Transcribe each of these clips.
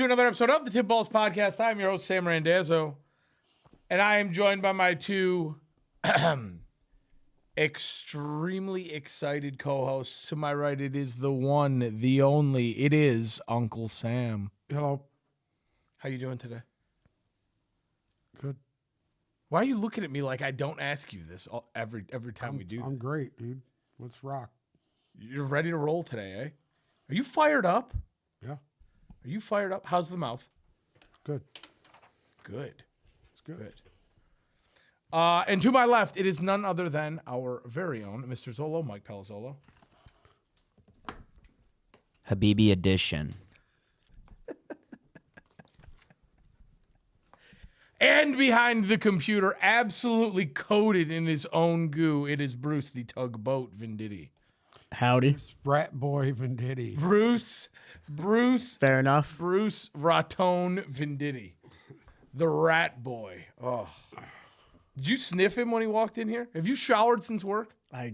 another episode of the Tip Balls Podcast. I'm your host, Sam Randazzo, and I am joined by my two extremely excited co-hosts. To my right, it is the one, the only. It is Uncle Sam. Hello. How you doing today? Good. Why are you looking at me like I don't ask you this every time we do? I'm great, dude. Let's rock. You're ready to roll today, eh? Are you fired up? Yeah. Are you fired up? How's the mouth? Good. Good. It's good. Good. And to my left, it is none other than our very own Mr. Zolo, Mike Palazzolo. Habibi edition. And behind the computer, absolutely coated in his own goo, it is Bruce the Tugboat Venditti. Howdy. Rat Boy Venditti. Bruce Fair enough. Bruce Ratone Venditti. The Rat Boy. Oh. Did you sniff him when he walked in here? Have you showered since work? I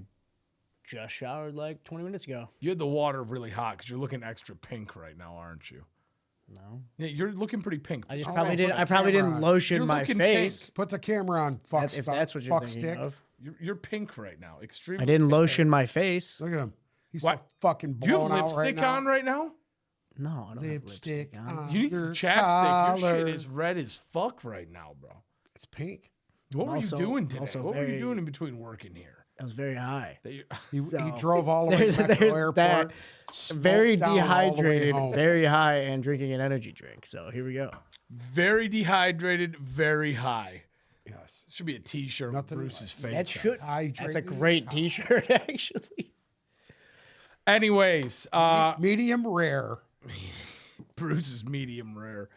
just showered like 20 minutes ago. You had the water really hot because you're looking extra pink right now, aren't you? No. Yeah, you're looking pretty pink. I just Oh, probably put didn't. the I probably camera didn't on. lotion You're my looking face. Put the camera on. Fuck. If that's what you're fuck thinking stick. of. You're pink right now. Extremely. I didn't pink. lotion my face. Look at him. He's What? so fucking Do you have blown out right lipstick now. on right now? No, I don't have Lipstick lipstick on. on. You need some Your chapstick. Your collar. shit is red as fuck right now, bro. It's pink. What were Also- you doing today? also What were you very- doing in between working here? I was very high. That you- He So, drove all the way back to the there's airport. that. smoked Very down all the way dehydrated, home. very high, and drinking an energy drink. So here we go. very dehydrated, very high. Yes. Should be a T-shirt with Nothing Bruce's face. That on. should. That's a Hydrated. great T-shirt, actually. Anyways, Medium rare. Bruce is medium rare.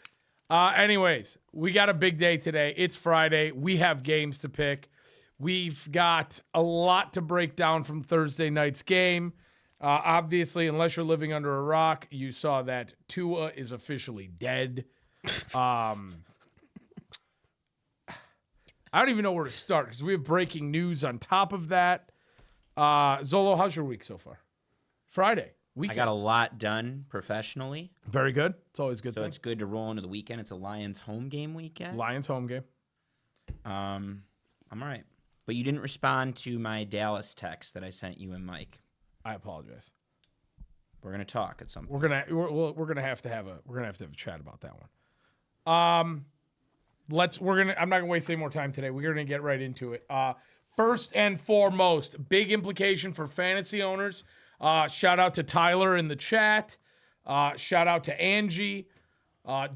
Anyways, we got a big day today. It's Friday. We have games to pick. We've got a lot to break down from Thursday night's game. Obviously, unless you're living under a rock, you saw that Tua is officially dead. I don't even know where to start because we have breaking news on top of that. Zolo, how's your week so far? Friday. I Weekend. got a lot done professionally, Very good. It's always a good so thing. it's good to roll into the weekend. It's a Lions home game weekend. Lions home game. I'm all right. But you didn't respond to my Dallas text that I sent you and Mike. I apologize. We're gonna talk at some point. We're gonna have to have a chat about that one. I'm not gonna waste any more time today. We're gonna get right into it. First and foremost, big implication for fantasy owners. Shout out to Tyler in the chat. Shout out to Angie,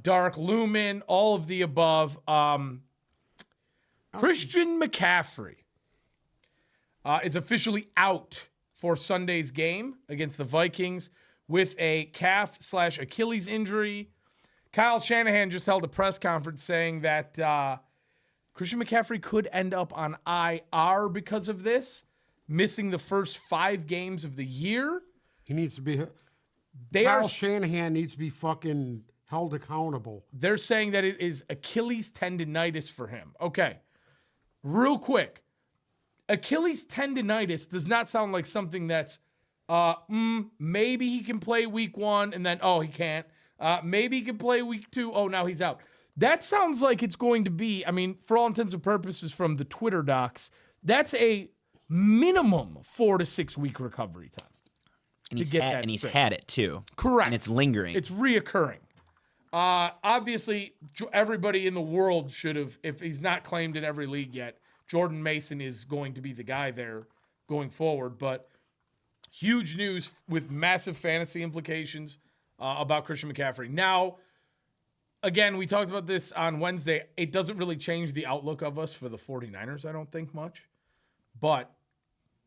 Dark Lumen, all of the above. Christian McCaffrey is officially out for Sunday's game against the Vikings with a calf/Achilles injury. Kyle Shanahan just held a press conference saying that Christian McCaffrey could end up on IR because of this, missing the first 5 games of the year. He needs to be. They Kyle are Shanahan needs to be fucking held accountable. They're saying that it is Achilles tendonitis for him. Okay. Real quick. Achilles tendonitis does not sound like something that's maybe he can play week 1 and then he can't. Maybe he can play week 2. Oh, now he's out. That sounds like it's going to be, I mean, for all intents and purposes from the Twitter docs, that's a minimum 4 to 6 week recovery time. And to he's, get had, that and he's straight. had it too. Correct. And it's lingering. It's reoccurring. Obviously, everybody in the world should have, if he's not claimed in every league yet, Jordan Mason is going to be the guy there going forward. But huge news with massive fantasy implications about Christian McCaffrey. Now, again, we talked about this on Wednesday. It doesn't really change the outlook of us for the 49ers, I don't think much. But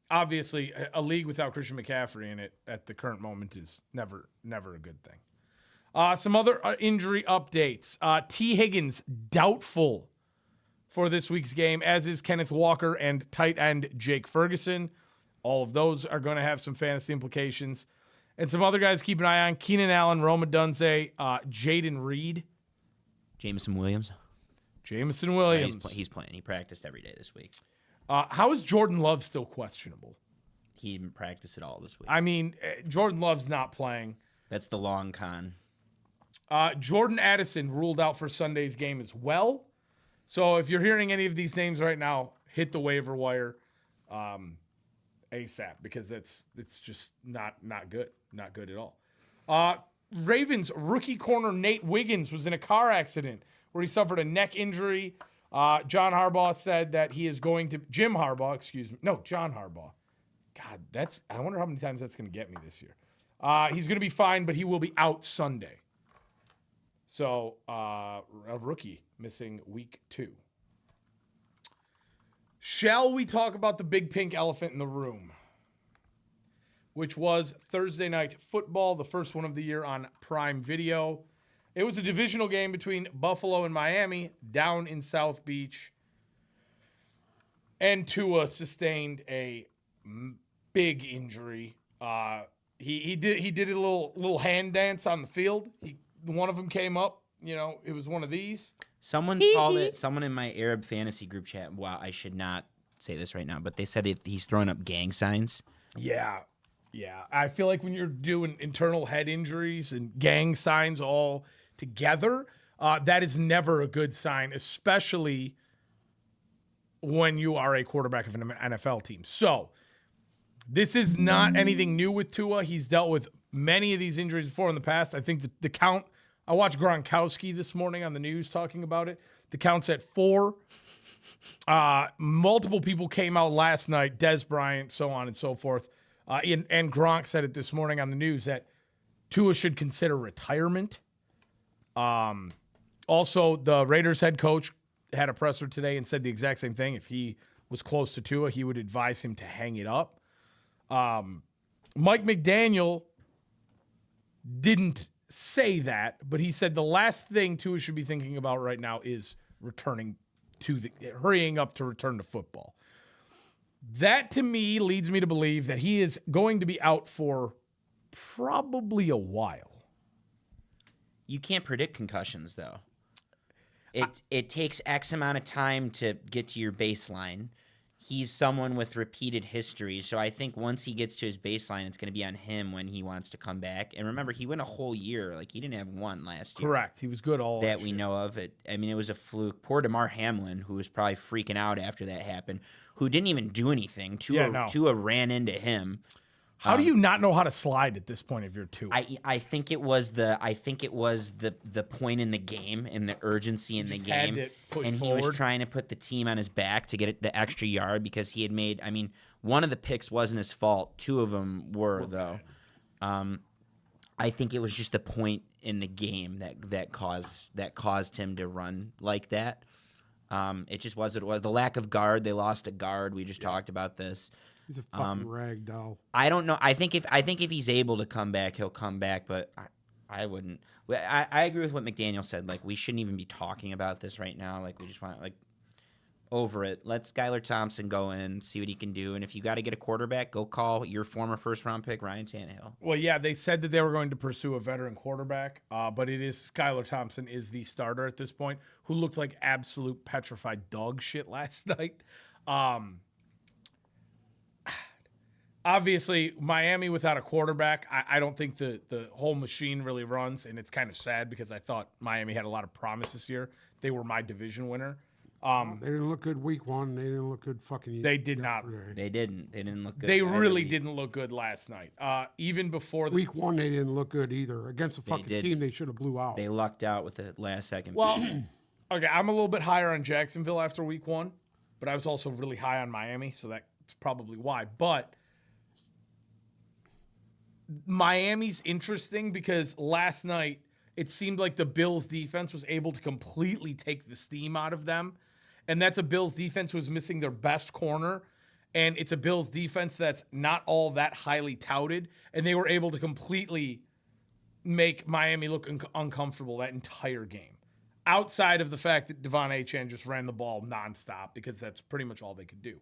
obviously, a league without Christian McCaffrey in it at the current moment is never a good thing. Some other injury updates. T. Higgins, doubtful for this week's game, as is Kenneth Walker and tight end Jake Ferguson. All of those are going to have some fantasy implications. And some other guys keep an eye on: Keenan Allen, Roma Dunze, Jaden Reed. Jameson Williams. Jamison Yeah, Williams. he's playing. He practiced every day this week. How is Jordan Love still questionable? He didn't practice at all this week. I mean, Jordan Love's not playing. That's the long con. Jordan Addison ruled out for Sunday's game as well. So if you're hearing any of these names right now, hit the waiver wire ASAP because it's just not good. Not good at all. Ravens rookie corner Nate Wiggins was in a car accident where he suffered a neck injury. John Harbaugh said that he is going to John Harbaugh. God, I wonder how many times that's going to get me this year. He's going to be fine, but he will be out Sunday. So a rookie missing week 2. Shall we talk about the big pink elephant in the room, which was Thursday night football, the first one of the year on Prime Video. It was a divisional game between Buffalo and Miami down in South Beach. And Tua sustained a big injury. He did a little hand dance on the field. One of them came up. It was one of these. Someone called it. Someone in my Arab fantasy group chat. Wow, I should not say this right now, but they said he's throwing up gang signs. Yeah. I feel like when you're doing internal head injuries and gang signs all together, that is never a good sign, especially when you are a quarterback of an NFL team. So this is not anything new with Tua. He's dealt with many of these injuries before in the past. I think the count, I watched Gronkowski this morning on the news talking about it. The count's at 4. Multiple people came out last night, Des Bryant, so on and so forth. And Gronk said it this morning on the news that Tua should consider retirement. Also, the Raiders head coach had a presser today and said the exact same thing. If he was close to Tua, he would advise him to hang it up. Mike McDaniel didn't say that, but he said the last thing Tua should be thinking about right now is hurrying up to return to football. That to me leads me to believe that he is going to be out for probably a while. You can't predict concussions though. It takes X amount of time to get to your baseline. He's someone with repeated history, so I think once he gets to his baseline, it's going to be on him when he wants to come back. And remember, he went a whole year; like he didn't have one last year. Correct. He was good all that we know of. It was a fluke. Poor DeMar Hamlin, who was probably freaking out after that happened, who didn't even do anything. Tua ran into him. How do you not know how to slide at this point if you're Tua? I think it was the point in the game and the urgency in the game, and he was trying to put the team on his back to get the extra yard because he had made. I mean, one of the picks wasn't his fault. 2 of them were though. I think it was just the point in the game that caused him to run like that. It just was the lack of guard. They lost a guard. We just talked about this. He's a fucking rag doll. I don't know. I think if he's able to come back, he'll come back. But I wouldn't. I agree with what McDaniel said. Like we shouldn't even be talking about this right now. Like we just want over it. Let Skylar Thompson go in, see what he can do. And if you got to get a quarterback, go call your former first-round pick Ryan Tannehill. Well, yeah, they said that they were going to pursue a veteran quarterback, but it is Skylar Thompson is the starter at this point, who looked like absolute petrified dog shit last night. Obviously, Miami without a quarterback, I don't think the whole machine really runs, and it's kind of sad because I thought Miami had a lot of promise this year. They were my division winner. They didn't look good week 1. They didn't look good fucking They did not. They didn't. They didn't look good. They really didn't look good last night. Even before week 1, they didn't look good either. Against a fucking team they should have blew out. They lucked out with the last second. Well, okay, I'm a little bit higher on Jacksonville after week 1, but I was also really high on Miami, so that's probably why. But Miami's interesting because last night it seemed like the Bills defense was able to completely take the steam out of them. And that's a Bills defense who was missing their best corner. And it's a Bills defense that's not all that highly touted. And they were able to completely make Miami look uncomfortable that entire game. Outside of the fact that Devon Achane just ran the ball nonstop because that's pretty much all they could do.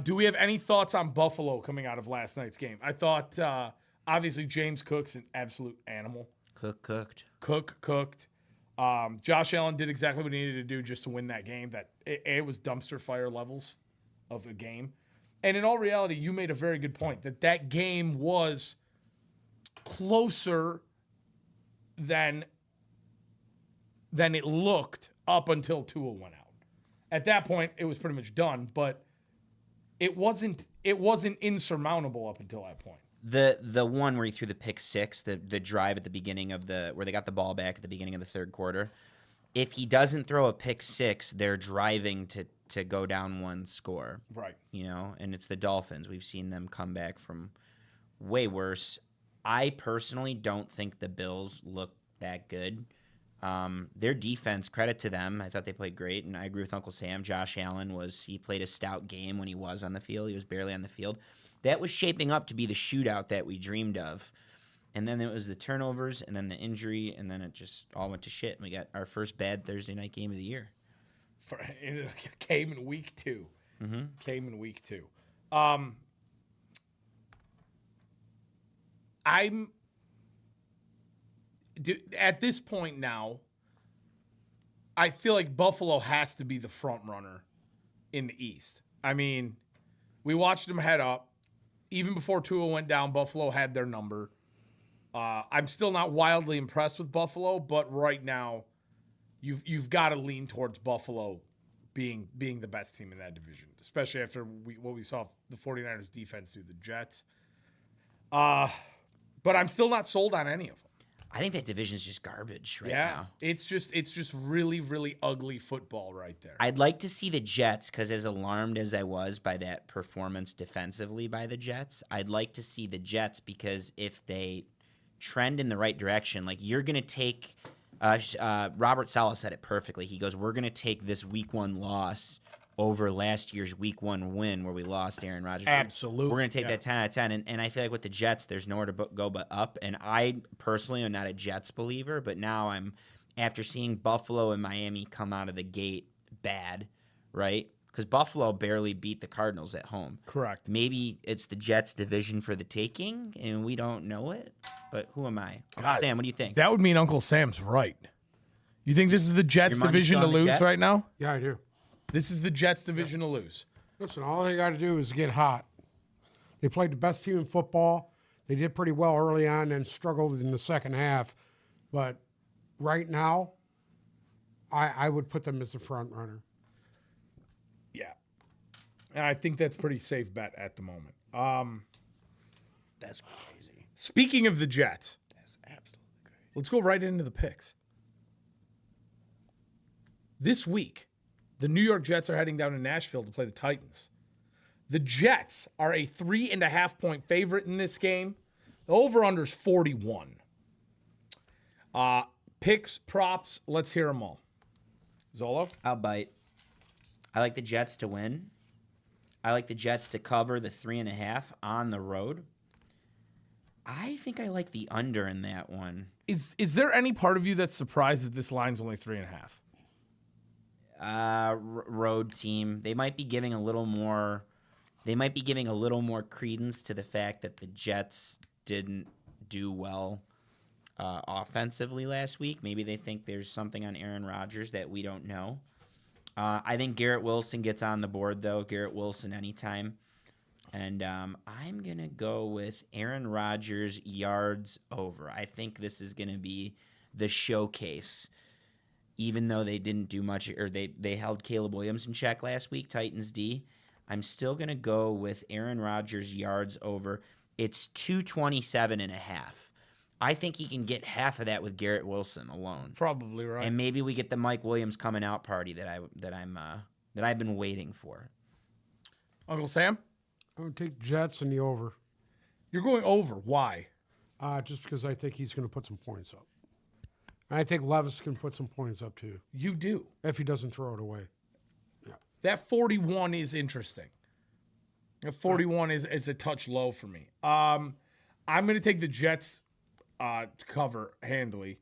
Do we have any thoughts on Buffalo coming out of last night's game? I thought, obviously, James Cook's an absolute animal. Cooked. Josh Allen did exactly what he needed to do just to win that game. That it was dumpster fire levels of a game. And in all reality, you made a very good point that game was closer than it looked up until Tua went out. At that point, it was pretty much done, but it wasn't insurmountable up until that point. The one where he threw the pick six, the drive at the beginning of where they got the ball back at the beginning of the third quarter. If he doesn't throw a pick six, they're driving to go down one score. Right. And it's the Dolphins. We've seen them come back from way worse. I personally don't think the Bills look that good. Their defense, credit to them. I thought they played great, and I agree with Uncle Sam. Josh Allen he played a stout game when he was on the field. He was barely on the field. That was shaping up to be the shootout that we dreamed of. And then it was the turnovers, and then the injury, and then it just all went to shit. We got our first bad Thursday night game of the year. It came in week 2. Mm-hmm. Came in week 2. At this point now, I feel like Buffalo has to be the front runner in the East. I mean, we watched them head up. Even before Tua went down, Buffalo had their number. I'm still not wildly impressed with Buffalo, but right now, you've got to lean towards Buffalo being the best team in that division, especially after what we saw the 49ers defense do the Jets. But I'm still not sold on any of them. I think that division's just garbage right now. It's just really, really ugly football right there. I'd like to see the Jets, because as alarmed as I was by that performance defensively by the Jets, I'd like to see the Jets, because if they trend in the right direction, like you're going to take Robert Saleh said it perfectly. He goes, we're going to take this week 1 loss over last year's week 1 win where we lost Aaron Rodgers. Absolutely. We're going to take that 10 out of 10. And I feel like with the Jets, there's nowhere to go but up. And I personally am not a Jets believer, but now after seeing Buffalo and Miami come out of the gate bad, right? Because Buffalo barely beat the Cardinals at home. Correct. Maybe it's the Jets division for the taking, and we don't know it. But who am I? God, Sam, what do you think? That would mean Uncle Sam's right. You think this is the Jets Your money's division still to on the lose Jets? right now? Yeah, I do. This is the Jets division to lose. Listen, all they got to do is get hot. They played the best team in football. They did pretty well early on and struggled in the second half. But right now, I would put them as the front runner. Yeah. And I think that's a pretty safe bet at the moment. That's crazy. Speaking of the Jets, That's absolutely crazy. let's go right into the picks. This week, the New York Jets are heading down to Nashville to play the Titans. The Jets are a 3.5-point favorite in this game. The over-under is 41. Picks, props, let's hear them all. Zolo? I'll bite. I like the Jets to win. I like the Jets to cover the 3.5 on the road. I think I like the under in that one. Is there any part of you that's surprised that this line's only 3.5? Road team. They might be giving a little more. They might be giving a little more credence to the fact that the Jets didn't do well offensively last week. Maybe they think there's something on Aaron Rodgers that we don't know. I think Garrett Wilson gets on the board, though. Garrett Wilson anytime. And I'm going to go with Aaron Rodgers yards over. I think this is going to be the showcase. Even though they didn't do much, or they held Caleb Williams in check last week, Titans D, I'm still going to go with Aaron Rodgers yards over. It's 227.5. I think he can get half of that with Garrett Wilson alone. Probably right. And maybe we get the Mike Williams coming out party that I've been waiting for. Uncle Sam? I'm going to take Jets and the over. You're going over. Why? Just because I think he's going to put some points up. And I think Levis can put some points up too. You do. If he doesn't throw it away. Yeah. That 41 is interesting. That 41 is a touch low for me. I'm going to take the Jets to cover handily.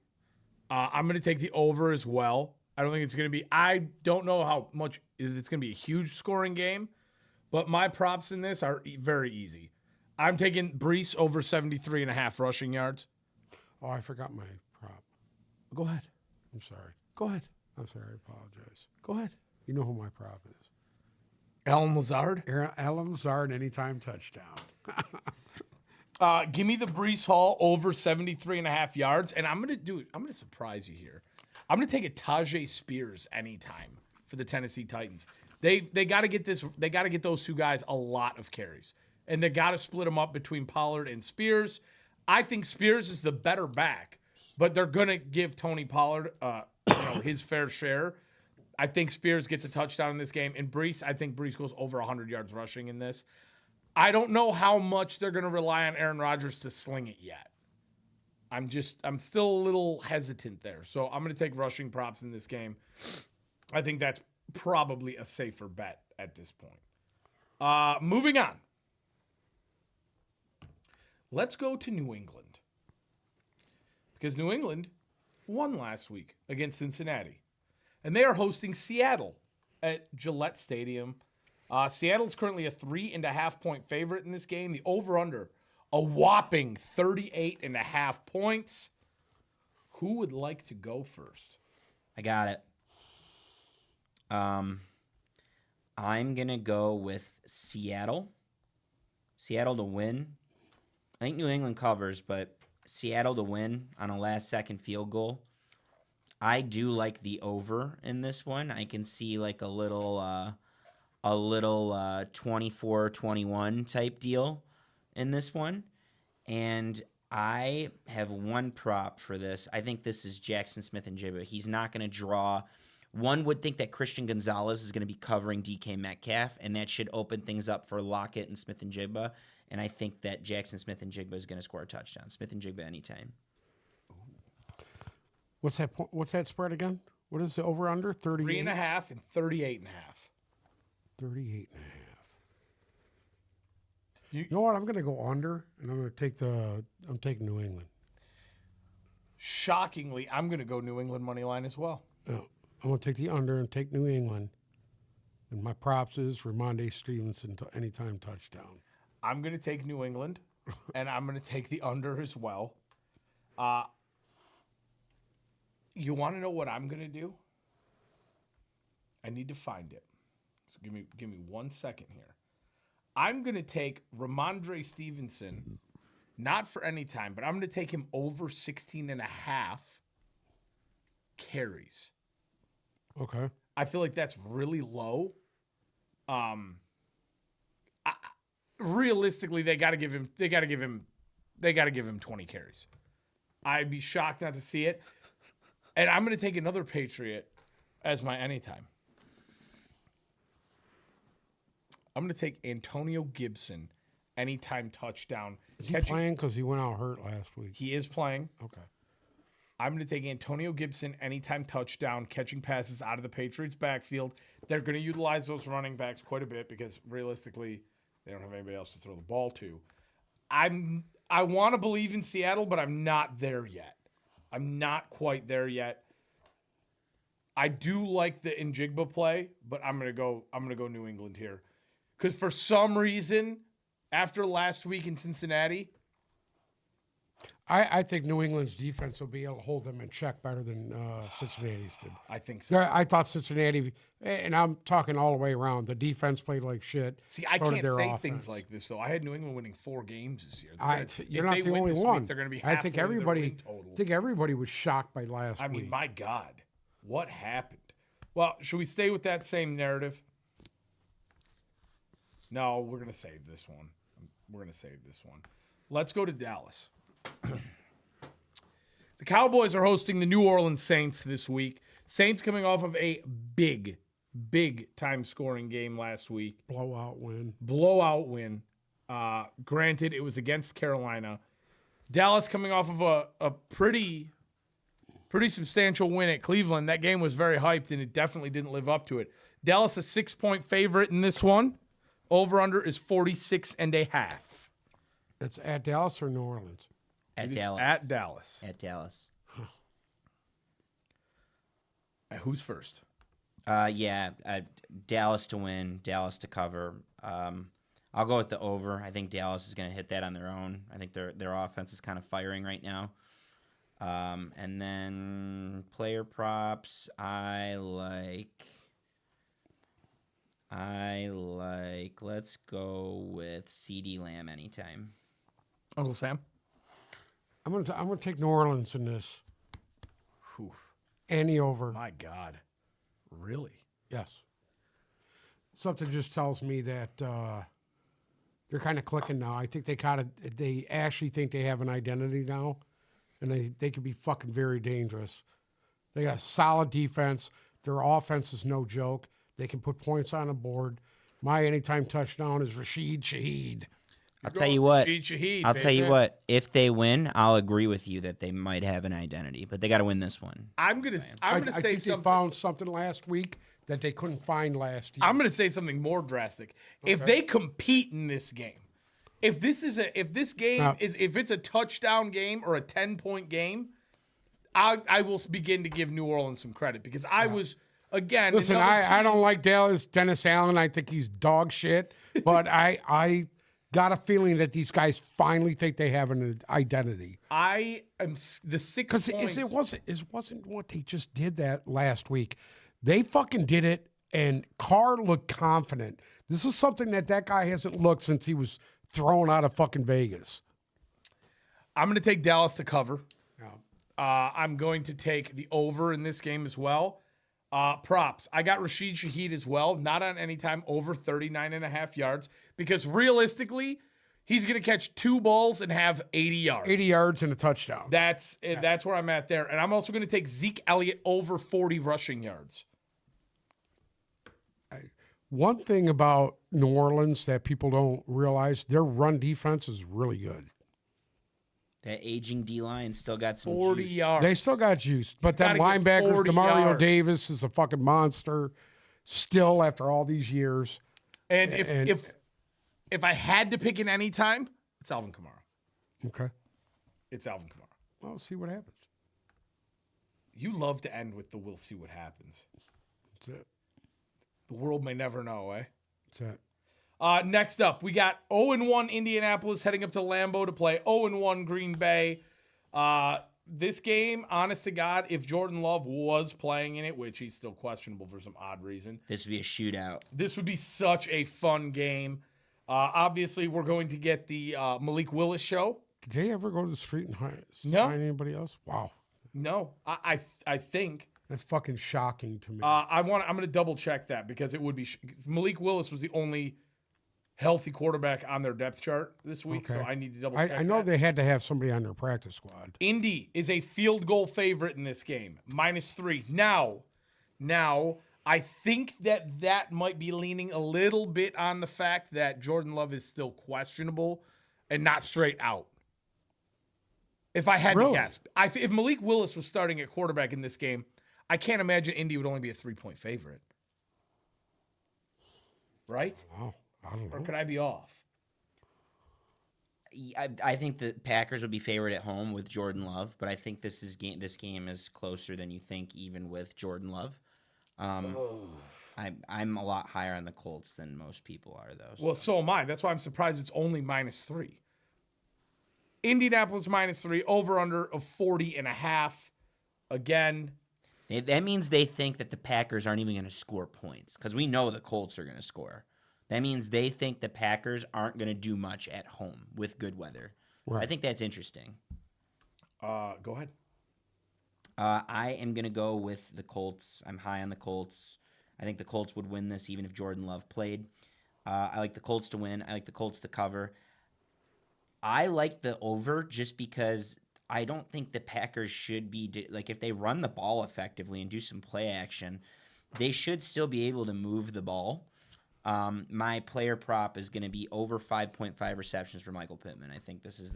I'm going to take the over as well. I don't think it's going to be. I don't know how much it's going to be a huge scoring game, but my props in this are very easy. I'm taking Brees over 73.5 rushing yards. Oh, I forgot my prop. Go ahead. I'm sorry. Go ahead. I'm sorry. I apologize. Go ahead. You know who my prop is. Alan Lazard? Alan Lazard, anytime touchdown. Give me the Brees Hall over 73.5 yards, and I'm going to surprise you here. I'm going to take a Tajay Spears anytime for the Tennessee Titans. They got to get this. They got to get those two guys a lot of carries, and they got to split them up between Pollard and Spears. I think Spears is the better back, but they're going to give Tony Pollard his fair share. I think Spears gets a touchdown in this game, and Brees. I think Brees goes over 100 yards rushing in this. I don't know how much they're going to rely on Aaron Rodgers to sling it yet. I'm still a little hesitant there. So I'm going to take rushing props in this game. I think that's probably a safer bet at this point. Moving on. Let's go to New England. Because New England won last week against Cincinnati. And they are hosting Seattle at Gillette Stadium. Seattle's currently a 3.5-point favorite in this game. The over-under, a whopping 38.5 points. Who would like to go first? I got it. I'm going to go with Seattle. Seattle to win. I think New England covers, but Seattle to win on a last-second field goal. I do like the over in this one. I can see like a little 24-21 type deal in this one. And I have one prop for this. I think this is Jackson Smith-Njigba. He's not going to draw. One would think that Christian Gonzalez is going to be covering DK Metcalf, and that should open things up for Lockett and Smith-Njigba. And I think that Jackson Smith-Njigba is going to score a touchdown. Smith-Njigba anytime. What's that spread again? What is the over-under? 38? 3.5 and 38.5. 38.5. You know what? I'm going to go under, and I'm taking New England. Shockingly, I'm going to go New England money line as well. No, I'm going to take the under and take New England. And my props is Ramondre Stevenson to anytime touchdown. I'm going to take New England, and I'm going to take the under as well. You want to know what I'm going to do? I need to find it. So give me 1 second here. I'm going to take Ramondre Stevenson, not for any time, but I'm going to take him over 16.5 carries. Okay. I feel like that's really low. Realistically, they got to give him 20 carries. I'd be shocked not to see it. And I'm going to take another Patriot as my anytime. I'm going to take Antonio Gibson anytime touchdown. Is he playing because he went out hurt last week? He is playing. Okay. I'm going to take Antonio Gibson anytime touchdown, catching passes out of the Patriots' backfield. They're going to utilize those running backs quite a bit because realistically, they don't have anybody else to throw the ball to. I want to believe in Seattle, but I'm not there yet. I'm not quite there yet. I do like the Njigba play, but I'm gonna go New England here. Because for some reason, after last week in Cincinnati, I think New England's defense will be able to hold them in check better than Cincinnati's did. I think so. I thought Cincinnati, and I'm talking all the way around, the defense played like shit. See, I can't say offense. things like this, though. I had New England winning 4 games this year. You're not the only one. They're going to be I think everybody was shocked by last week. I mean, my God, what happened? Well, should we stay with that same narrative? No, we're going to save this one. Let's go to Dallas. The Cowboys are hosting the New Orleans Saints this week. Saints coming off of a big time scoring game last week. Blowout win. Granted, it was against Carolina. Dallas coming off of a pretty substantial win at Cleveland. That game was very hyped, and it definitely didn't live up to it. Dallas a 6-point favorite in this one. Over-under is 46.5. That's at Dallas or New Orleans? At Dallas. At Dallas. At Dallas. Who's first? Dallas to win, Dallas to cover. I'll go with the over. I think Dallas is going to hit that on their own. I think their offense is kind of firing right now. And then player props, I like. Let's go with CeeDee Lamb anytime. Uncle Sam? I'm gonna take New Orleans in this. Whew. And the over. My God. Really? Yes. Something just tells me that they're kind of clicking now. I think they actually think they have an identity now, and they could be fucking very dangerous. They got a solid defense. Their offense is no joke. They can put points on the board. My anytime touchdown is Rashid Shaheed. I'll tell you what. Shaheed, I'll tell you baby. what. If they win, I'll agree with you that they might have an identity, but they got to win this one. I'm gonna I say think something. they found something last week that they couldn't find last year. I'm gonna say something more drastic. If they compete in this game, if it's a touchdown game or a 10-point game, I will begin to give New Orleans some credit because I was again. Listen, I don't like Dennis Allen. I think he's dog shit, but I got a feeling that these guys finally think they have an identity. I am the 6 Because points. it wasn't what they just did that last week. They fucking did it, and Carr looked confident. This is something that guy hasn't looked since he was thrown out of fucking Vegas. I'm going to take Dallas to cover. Yeah. I'm going to take the over in this game as well. Props. I got Rashid Shaheed as well, not on any time over 39.5 yards, because realistically, he's going to catch 2 balls and have 80 yards. 80 yards and a touchdown. That's where I'm at there. And I'm also going to take Zeke Elliott over 40 rushing yards. One thing about New Orleans that people don't realize, their run defense is really good. That aging D-line still got some 40 juice. yards. They still got juice. But that gotta get linebacker, 40 Demario yards. Davis, is a fucking monster still after all these years. And if I had to pick in any time, it's Alvin Kamara. Okay. It's Alvin Kamara. Well, see what happens. You love to end with the we'll see what happens. That's it. The world may never know, eh? That's it. Next up, we got 0-1 Indianapolis heading up to Lambeau to play 0-1 Green Bay. This game, honest to God, if Jordan Love was playing in it, which he's still questionable for some odd reason, This would be a shootout. this would be such a fun game. Obviously, we're going to get the Malik Willis show. Did they ever go to the street and No. find anybody else? Wow. No, I think. That's fucking shocking to me. I'm going to double check that because it would be Malik Willis was the only healthy quarterback on their depth chart this week, so Okay. I need to double check. I know that. they had to have somebody on their practice squad. Indy is a field goal favorite in this game, -3. Now, I think that might be leaning a little bit on the fact that Jordan Love is still questionable and not straight out. If I had to Really? guess, if Malik Willis was starting at quarterback in this game, I can't imagine Indy would only be a 3-point favorite. Right? Wow. I don't Or know. could I be off? I think the Packers would be favored at home with Jordan Love, but I think this game is closer than you think, even with Jordan Love. I'm a lot higher on the Colts than most people are, though. Well, so am I. That's why I'm surprised it's only -3. Indianapolis -3, over under of 40.5. Again, That means they think that the Packers aren't even going to score points because we know the Colts are going to score. That means they think the Packers aren't going to do much at home with good weather. Right. I think that's interesting. go ahead. I am going to go with the Colts. I'm high on the Colts. I think the Colts would win this even if Jordan Love played. I like the Colts to win. I like the Colts to cover. I like the over just because I don't think the Packers should be like if they run the ball effectively and do some play action, they should still be able to move the ball. My player prop is going to be over 5.5 receptions for Michael Pittman. I think this is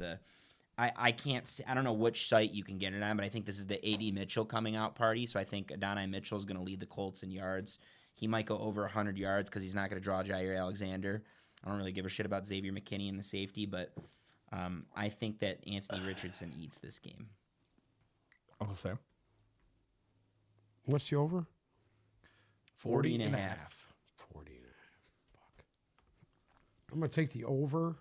I can't see, I don't know which site you can get it on, but I think this is the A.D. Mitchell coming out party. So I think Adonai Mitchell is going to lead the Colts in yards. He might go over 100 yards because he's not going to draw Jair Alexander. I don't really give a shit about Xavier McKinney in the safety, but I think that Anthony Richardson eats this game. Uncle Sam. What's the over? 40.5. 40.5. Fuck. I'm going to take the over.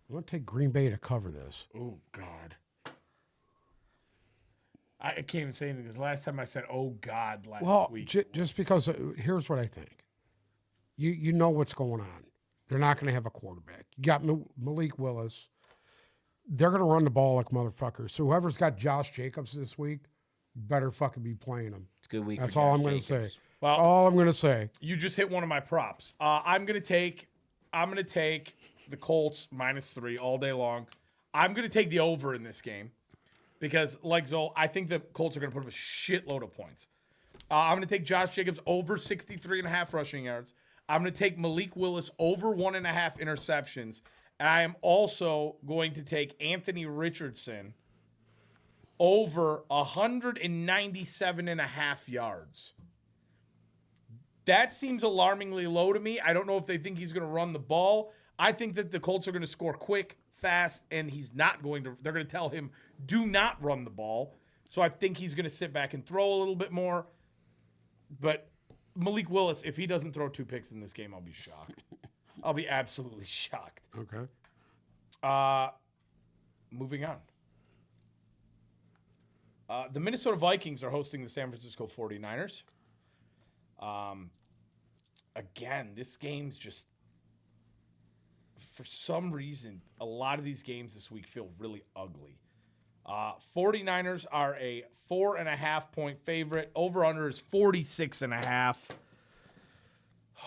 I'm going to take Green Bay to cover this. Oh, God. I can't even say anything because last time I said, oh, God, last week. Just because here's what I think. You know what's going on. They're not going to have a quarterback. You got Malik Willis. they're going to run the ball like motherfuckers. So whoever's got Josh Jacobs this week better fucking be playing him. It's a good week. That's for all Josh I'm going to say. Jacobs. Well, All I'm going to say. you just hit one of my props. I'm gonna take the Colts -3 all day long. I'm gonna take the over in this game because, like Zoll, I think the Colts are gonna put up a shitload of points. I'm gonna take Josh Jacobs over 63.5 rushing yards. I'm gonna take Malik Willis over 1.5 interceptions, and I am also going to take Anthony Richardson over 197.5 yards. That seems alarmingly low to me. I don't know if they think he's going to run the ball. I think that the Colts are going to score quick, fast, and he's not going to. They're going to tell him, do not run the ball. So I think he's going to sit back and throw a little bit more. But Malik Willis, if he doesn't throw 2 picks in this game, I'll be shocked. I'll be absolutely shocked. Okay. Moving on. The Minnesota Vikings are hosting the San Francisco 49ers. Again, this game's just, for some reason, a lot of these games this week feel really ugly. 49ers are a 4.5 point favorite. Over-under is 46.5.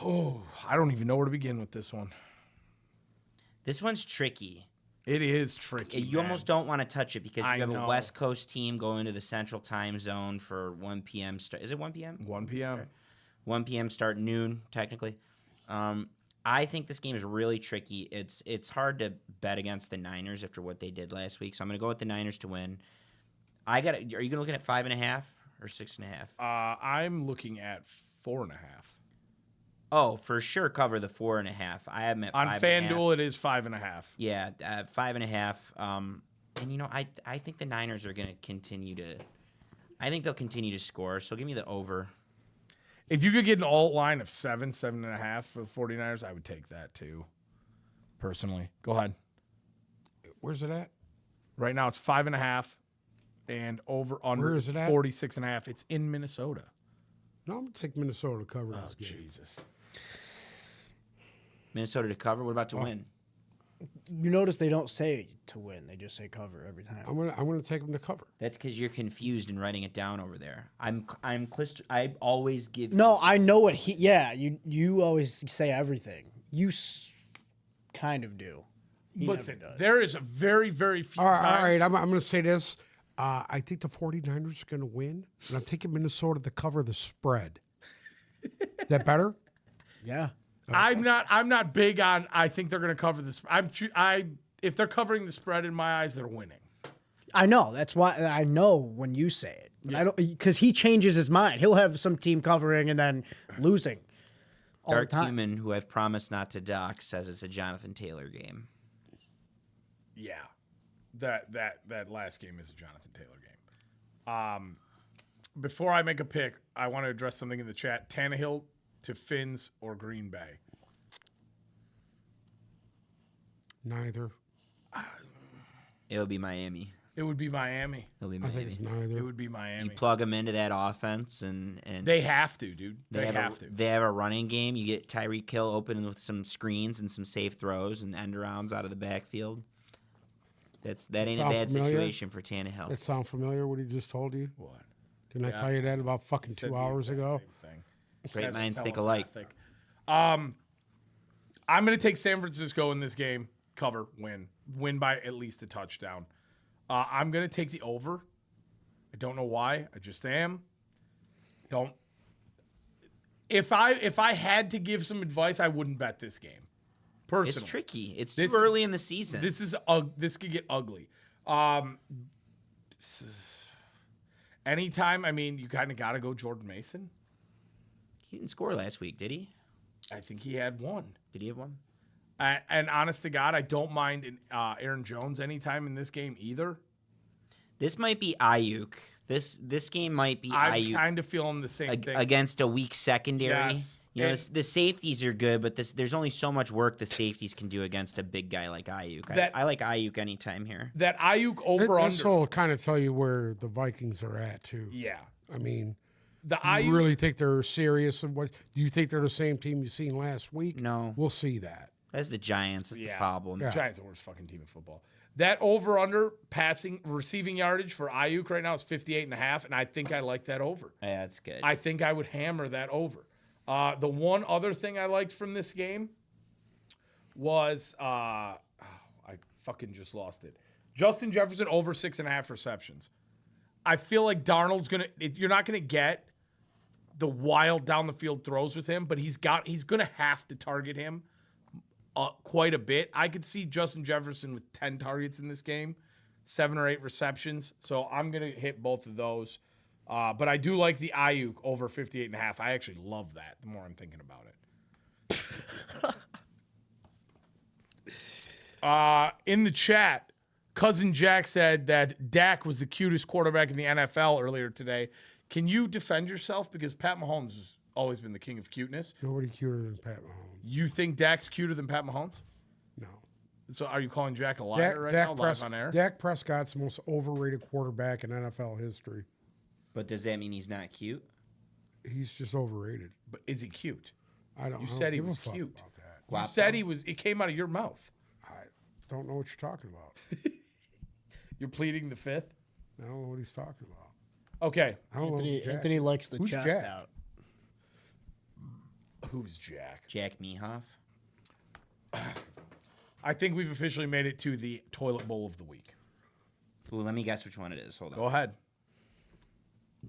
Oh, I don't even know where to begin with this one. This one's tricky. It is tricky. You almost don't want to touch it because you have know. a West Coast team going to the Central Time Zone for 1 p.m. start. Is it 1 p.m.? 1 p.m. 1 p.m. start, noon, technically. I think this game is really tricky. It's hard to bet against the Niners after what they did last week, so I'm going to go with the Niners to win. Are you going to look at 5.5 or 6.5? I'm looking at 4.5. Oh, for sure, cover the 4.5. I have them at 5.5. On FanDuel, it is 5.5. Yeah, 5.5. And I think the Niners are going to continue to. I think they'll continue to score. So give me the over. If you could get an alt line of 7.5 for the 49ers, I would take that too. Personally, go ahead. Where's it at? Right now it's 5.5, and over under Where is it at? 46.5. It's in Minnesota. No, I'm going to take Minnesota to cover Oh this game. Jesus! Minnesota to cover. What about to win? You notice they don't say to win; they just say cover every time. I'm gonna take them to cover. That's because you're confused in writing it down over there. I always give. No, I know what he. Yeah, you always say everything. You kind of do. He Listen, never does. there is a very, very few All right, times. I'm going to say this. I think the 49ers are going to win, and I'm taking Minnesota to cover the spread. Is that better? Yeah. I'm not big on. I think they're going to cover this. If they're covering the spread in my eyes, they're winning. I know. That's why I know when you say it. But I don't, because he changes his mind. He'll have some team covering and then losing all Dark the time. Human, who I've promised not to dox, says it's a Jonathan Taylor game. Yeah, that last game is a Jonathan Taylor game. Before I make a pick, I want to address something in the chat. Tannehill to Finns or Green Bay? Neither. It'll be Miami. It would be Miami. It'll be I think Miami. it's neither. It would be Miami. You plug them into that offense, and They have to, dude. They have have to. They have a running game. You get Tyreek Hill open with some screens and some safe throws and end arounds out of the backfield. That ain't a Sound bad familiar? situation for Tannehill. That sound familiar, what he just told you? What? Didn't I Yeah. tell you that about fucking Said 2 the hours exact ago? same thing. Great Guys are minds think alike. telepathic. I'm going to take San Francisco in this game. Cover, win by at least a touchdown. I'm going to take the over. I don't know why. I just am. If I had to give some advice, I wouldn't bet this game. Personally, It's tricky. It's This too is- early in the season. This could get ugly. Anytime, I mean, you kind of got to go Jordan Mason. He didn't score last week, did he? I think he had one. Did he have one? And honest to God, I don't mind Aaron Jones anytime in this game either. This might be Ayuk. This game might be I'm Ayuk kind of feeling the same thing. against a weak secondary. Yes. You know, And- the safeties are good, but there's only so much work the safeties can do against a big guy like Ayuk. I like Ayuk anytime here. That Ayuk over This under. will kind of tell you where the Vikings are at, too. Yeah. I mean, The you Ayuk. really think they're serious? And what do you think they're the same team you seen last week? No. We'll see that. That's the Giants. That's the problem. Yeah. Giants are the worst fucking team in football. That over-under receiving yardage for Ayuk right now is 58.5, and I think I like that over. Yeah, that's good. I think I would hammer that over. The one other thing I liked from this game was I fucking just lost it. Justin Jefferson over 6.5 receptions. I feel like Darnold's you're not gonna get the wild down the field throws with him, but he's gonna have to target him quite a bit. I could see Justin Jefferson with 10 targets in this game, 7 or 8 receptions. So I'm gonna hit both of those. But I do like the Ayuk over 58.5. I actually love that the more I'm thinking about it. In the chat, Cousin Jack said that Dak was the cutest quarterback in the NFL earlier today. Can you defend yourself? Because Pat Mahomes has always been the king of cuteness. Nobody cuter than Pat Mahomes. You think Dak's cuter than Pat Mahomes? No. So are you calling Jack a liar now, live on air? Dak Prescott's the most overrated quarterback in NFL history. But does that mean he's not cute? He's just overrated. But is he cute? I don't. You I said don't he give a was fuck cute. about that. You Guapo? said he was. It came out of your mouth. I don't know what you're talking about. You're pleading the fifth. I don't know what he's talking about. Okay. I don't know. Jack. Anthony likes the Who's chest Jack? out. Who's Jack? Jack Mehoff? I think we've officially made it to the toilet bowl of the week. Ooh, let me guess which one it is. Hold on. Go ahead.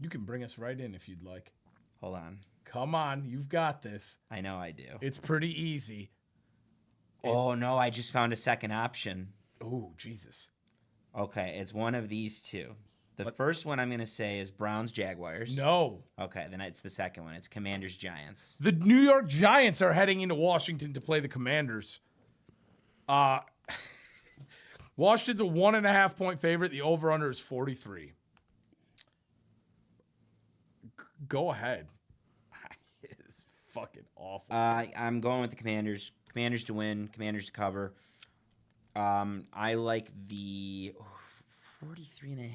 You can bring us right in if you'd like. Hold on. Come on, you've got this. I know I do. It's pretty easy. Oh, no, I just found a second option. Oh, Jesus. Okay, it's one of these two. The first one I'm going to say is Browns-Jaguars. No. Okay, then it's the second one. It's Commanders-Giants. The New York Giants are heading into Washington to play the Commanders. Washington's a 1.5 point favorite. The over-under is 43. Go ahead. It's fucking awful. I'm going with the Commanders. Commanders to win. Commanders to cover. I like the 43.5.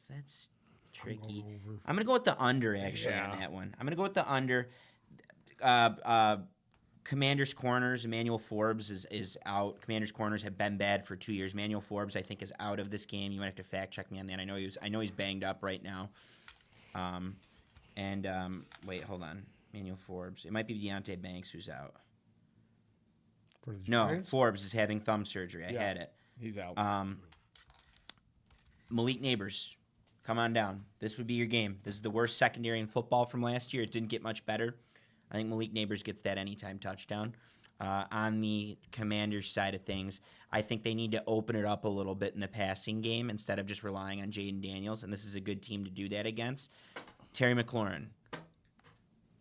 That's tricky. I'm going to go with the under, actually, on that one. I'm going to go with the under. Commanders corners, Emmanuel Forbes is out. Commanders corners have been bad for 2 years. Emmanuel Forbes, I think, is out of this game. You might have to fact check me on that. I know he's banged up right now. Wait, hold on. Emmanuel Forbes. It might be Deontay Banks who's out. For the No, Giants? Forbes is having thumb surgery. I had it. He's out. Malik Neighbors, come on down. This would be your game. This is the worst secondary in football from last year. It didn't get much better. I think Malik Neighbors gets that anytime touchdown. On the Commanders side of things, I think they need to open it up a little bit in the passing game instead of just relying on Jaden Daniels, and this is a good team to do that against. Terry McLaurin,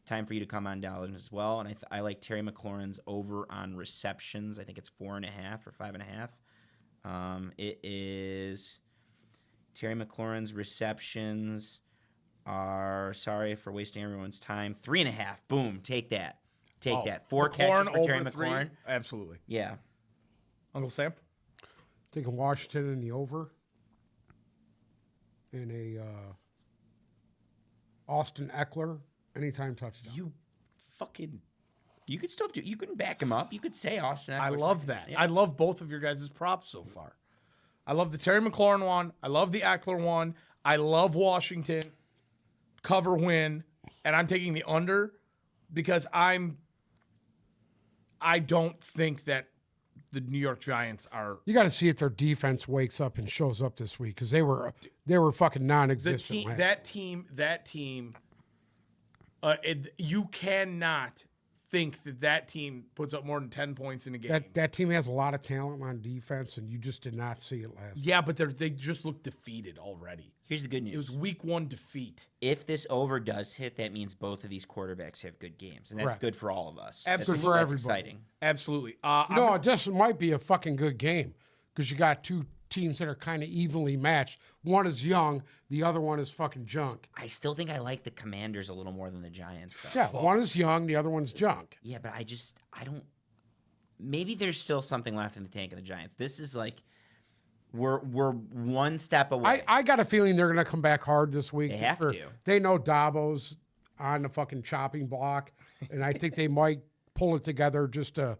time for you to come on down as well, and I like Terry McLaurin's over on receptions. I think it's 4.5 or 5.5. It is Terry McLaurin's receptions are, sorry for wasting everyone's time, 3.5. Boom, take that. Take that. 4 catches for Terry McLaurin. Absolutely. Yeah. Uncle Sam? Taking Washington in the over. And a Austin Eckler anytime touchdown. You fucking... You could still do. You can back him up. You could say Austin. I Eckler's love second. that. Yeah. I love both of your guys' props so far. I love the Terry McLaurin one. I love the Eckler one. I love Washington. Cover win. And I'm taking the under because I don't think that the New York Giants are... You got to see if their defense wakes up and shows up this week because they were fucking non-existent. That team, you cannot think that team puts up more than 10 points in a game. That team has a lot of talent on defense, and you just did not see it last. Yeah, but they just look defeated already. Here's the good news. It was week 1 defeat. If this over does hit, that means both of these quarterbacks have good games, and that's Correct. good for all of us. Absolutely. That's, For that's everybody. exciting. Absolutely. No, it just might be a fucking good game because you got two teams that are kind of evenly matched. One is young, the other one is fucking junk. I still think I like the Commanders a little more than the Giants. Though. Yeah, one is young, the other one's junk. Yeah, but I don't. Maybe there's still something left in the tank of the Giants. This is like we're one step away. I got a feeling they're going to come back hard this week. They have to. They know Dabo's on the fucking chopping block, and I think they might pull it together just to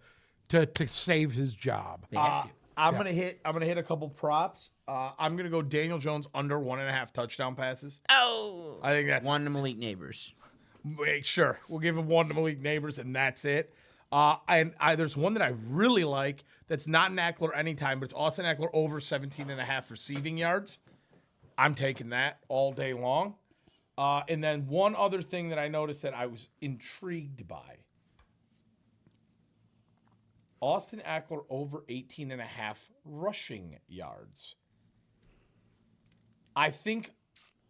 save his job. They have to. I'm gonna hit a couple props. I'm gonna go Daniel Jones under 1.5 touchdown passes. Oh, I think that's one to Malik Neighbors. Wait, sure. We'll give him one to Malik Neighbors, and that's it. There's one that I really like that's not an Eckler anytime, but it's Austin Eckler over 17.5 receiving yards. I'm taking that all day long. And then one other thing that I noticed that I was intrigued by. Austin Eckler over 18.5 rushing yards. I think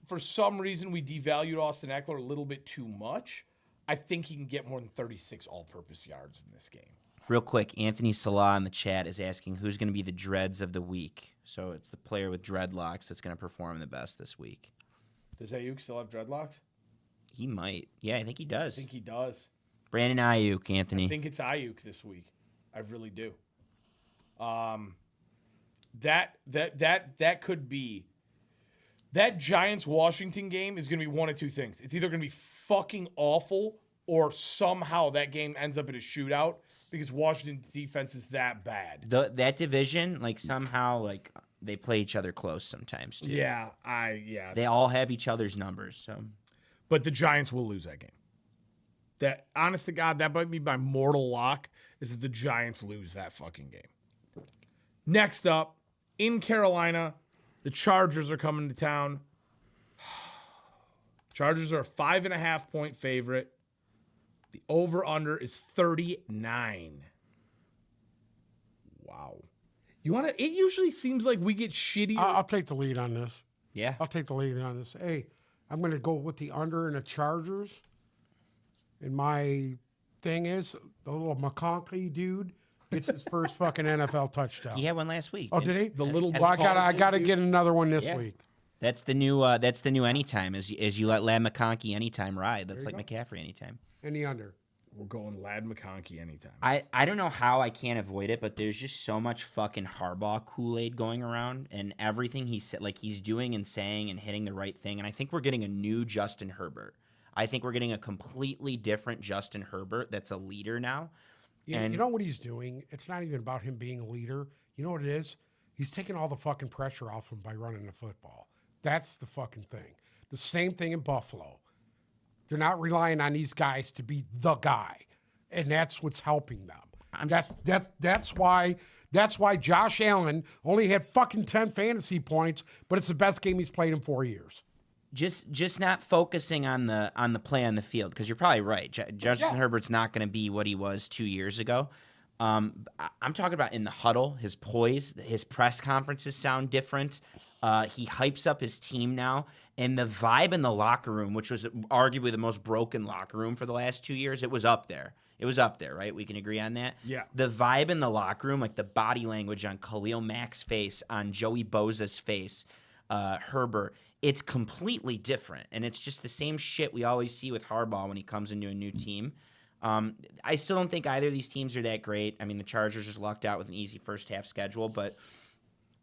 for some reason we devalued Austin Eckler a little bit too much. I think he can get more than 36 all-purpose yards in this game. Real quick, Anthony Salah in the chat is asking who's going to be the dreads of the week. So it's the player with dreadlocks that's going to perform the best this week. Does Ayuk still have dreadlocks? He might. Yeah, I think he does. I think he does. Brandon Ayuk, Anthony. I think it's Ayuk this week. I really do. That could be. That Giants-Washington game is going to be one of two things. It's either going to be fucking awful or somehow that game ends up in a shootout because Washington's defense is that bad. That division, somehow, they play each other close sometimes, too. Yeah. They all have each other's numbers, so. But the Giants will lose that game. That, honest to God, that might be my mortal lock, is that the Giants lose that fucking game. Next up, in Carolina, the Chargers are coming to town. Chargers are a 5.5-point favorite. The over-under is 39. Wow. It usually seems like we get shitty. I'll take the lead on this. Yeah. I'll take the lead on this. Hey, I'm going to go with the under in the Chargers. And my thing is, the little McConkey dude gets his first fucking NFL touchdown. He had one last week. Oh, did he? The little. Well, I got to get another one this week. That's the new anytime. As you let Lad McConkey anytime ride. That's like McCaffrey anytime. And the under. We're going Lad McConkey anytime. I don't know how I can't avoid it, but there's just so much fucking Harbaugh Kool-Aid going around, and everything he's doing and saying and hitting the right thing. And I think we're getting a new Justin Herbert. I think we're getting a completely different Justin Herbert that's a leader now. You know what he's doing? It's not even about him being a leader. You know what it is? He's taking all the fucking pressure off him by running the football. That's the fucking thing. The same thing in Buffalo. They're not relying on these guys to be the guy, and that's what's helping them. That's why Josh Allen only had fucking 10 fantasy points, but it's the best game he's played in 4 years. Just not focusing on the play on the field, because you're probably right. Justin Herbert's not going to be what he was 2 years ago. I'm talking about in the huddle, his poise, his press conferences sound different. He hypes up his team now, and the vibe in the locker room, which was arguably the most broken locker room for the last 2 years, it was up there. It was up there, right? We can agree on that? Yeah. The vibe in the locker room, like the body language on Khalil Mack's face, on Joey Bosa's face, Herbert, it's completely different. And it's just the same shit we always see with Harbaugh when he comes into a new team. I still don't think either of these teams are that great. I mean, the Chargers just lucked out with an easy first half schedule, but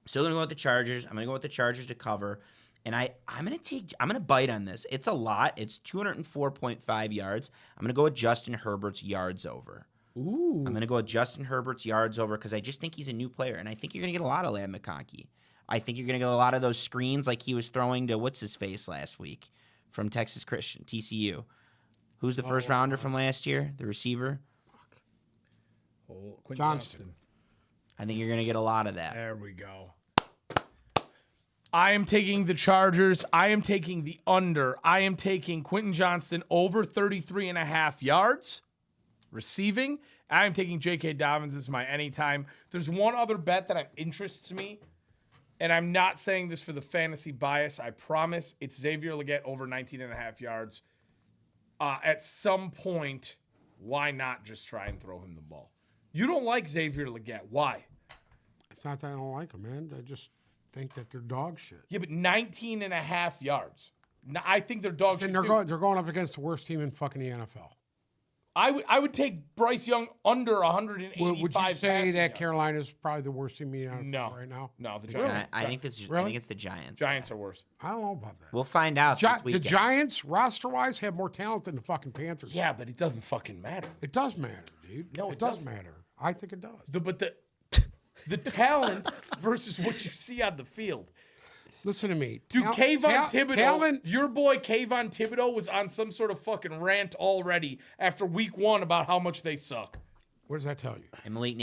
still going to go with the Chargers. I'm going to go with the Chargers to cover. And I'm going to bite on this. It's a lot. It's 204.5 yards. I'm going to go with Justin Herbert's yards over. Ooh. I'm going to go with Justin Herbert's yards over because I just think he's a new player. And I think you're going to get a lot of Lad McConkey. I think you're going to get a lot of those screens like he was throwing to what's-his-face last week from Texas Christian, TCU. Who's the first rounder from last year? The receiver? Quentin Johnston. I think you're going to get a lot of that. There we go. I am taking the Chargers. I am taking the under. I am taking Quentin Johnston over 33.5 yards receiving. I am taking J.K. Dobbins as my anytime. There's one other bet that interests me, and I'm not saying this for the fantasy bias. I promise. It's Xavier Legette over 19.5 yards. At some point, why not just try and throw him the ball? You don't like Xavier Legette. Why? It's not that I don't like them, man. I just think that they're dog shit. Yeah, but 19.5 yards. I think they're dog shit. And they're going up against the worst team in fucking the NFL. I would take Bryce Young under 185. Would you say that yards. Carolina's probably the worst team in the NFL right now? No, the Really? Giants. I think it's the Giants. Giants are worse. I don't know about that. We'll find out this The weekend. Giants, roster-wise, have more talent than the fucking Panthers. Yeah, but it doesn't fucking matter. It does matter, dude. No, it does matter. I think it does. the talent versus what you see on the field. Listen to me. Dude, Kayvon Thibodeau, talent, your boy Kayvon Thibodeau was on some sort of fucking rant already after week 1 about how much they suck. what does that tell you? And Malik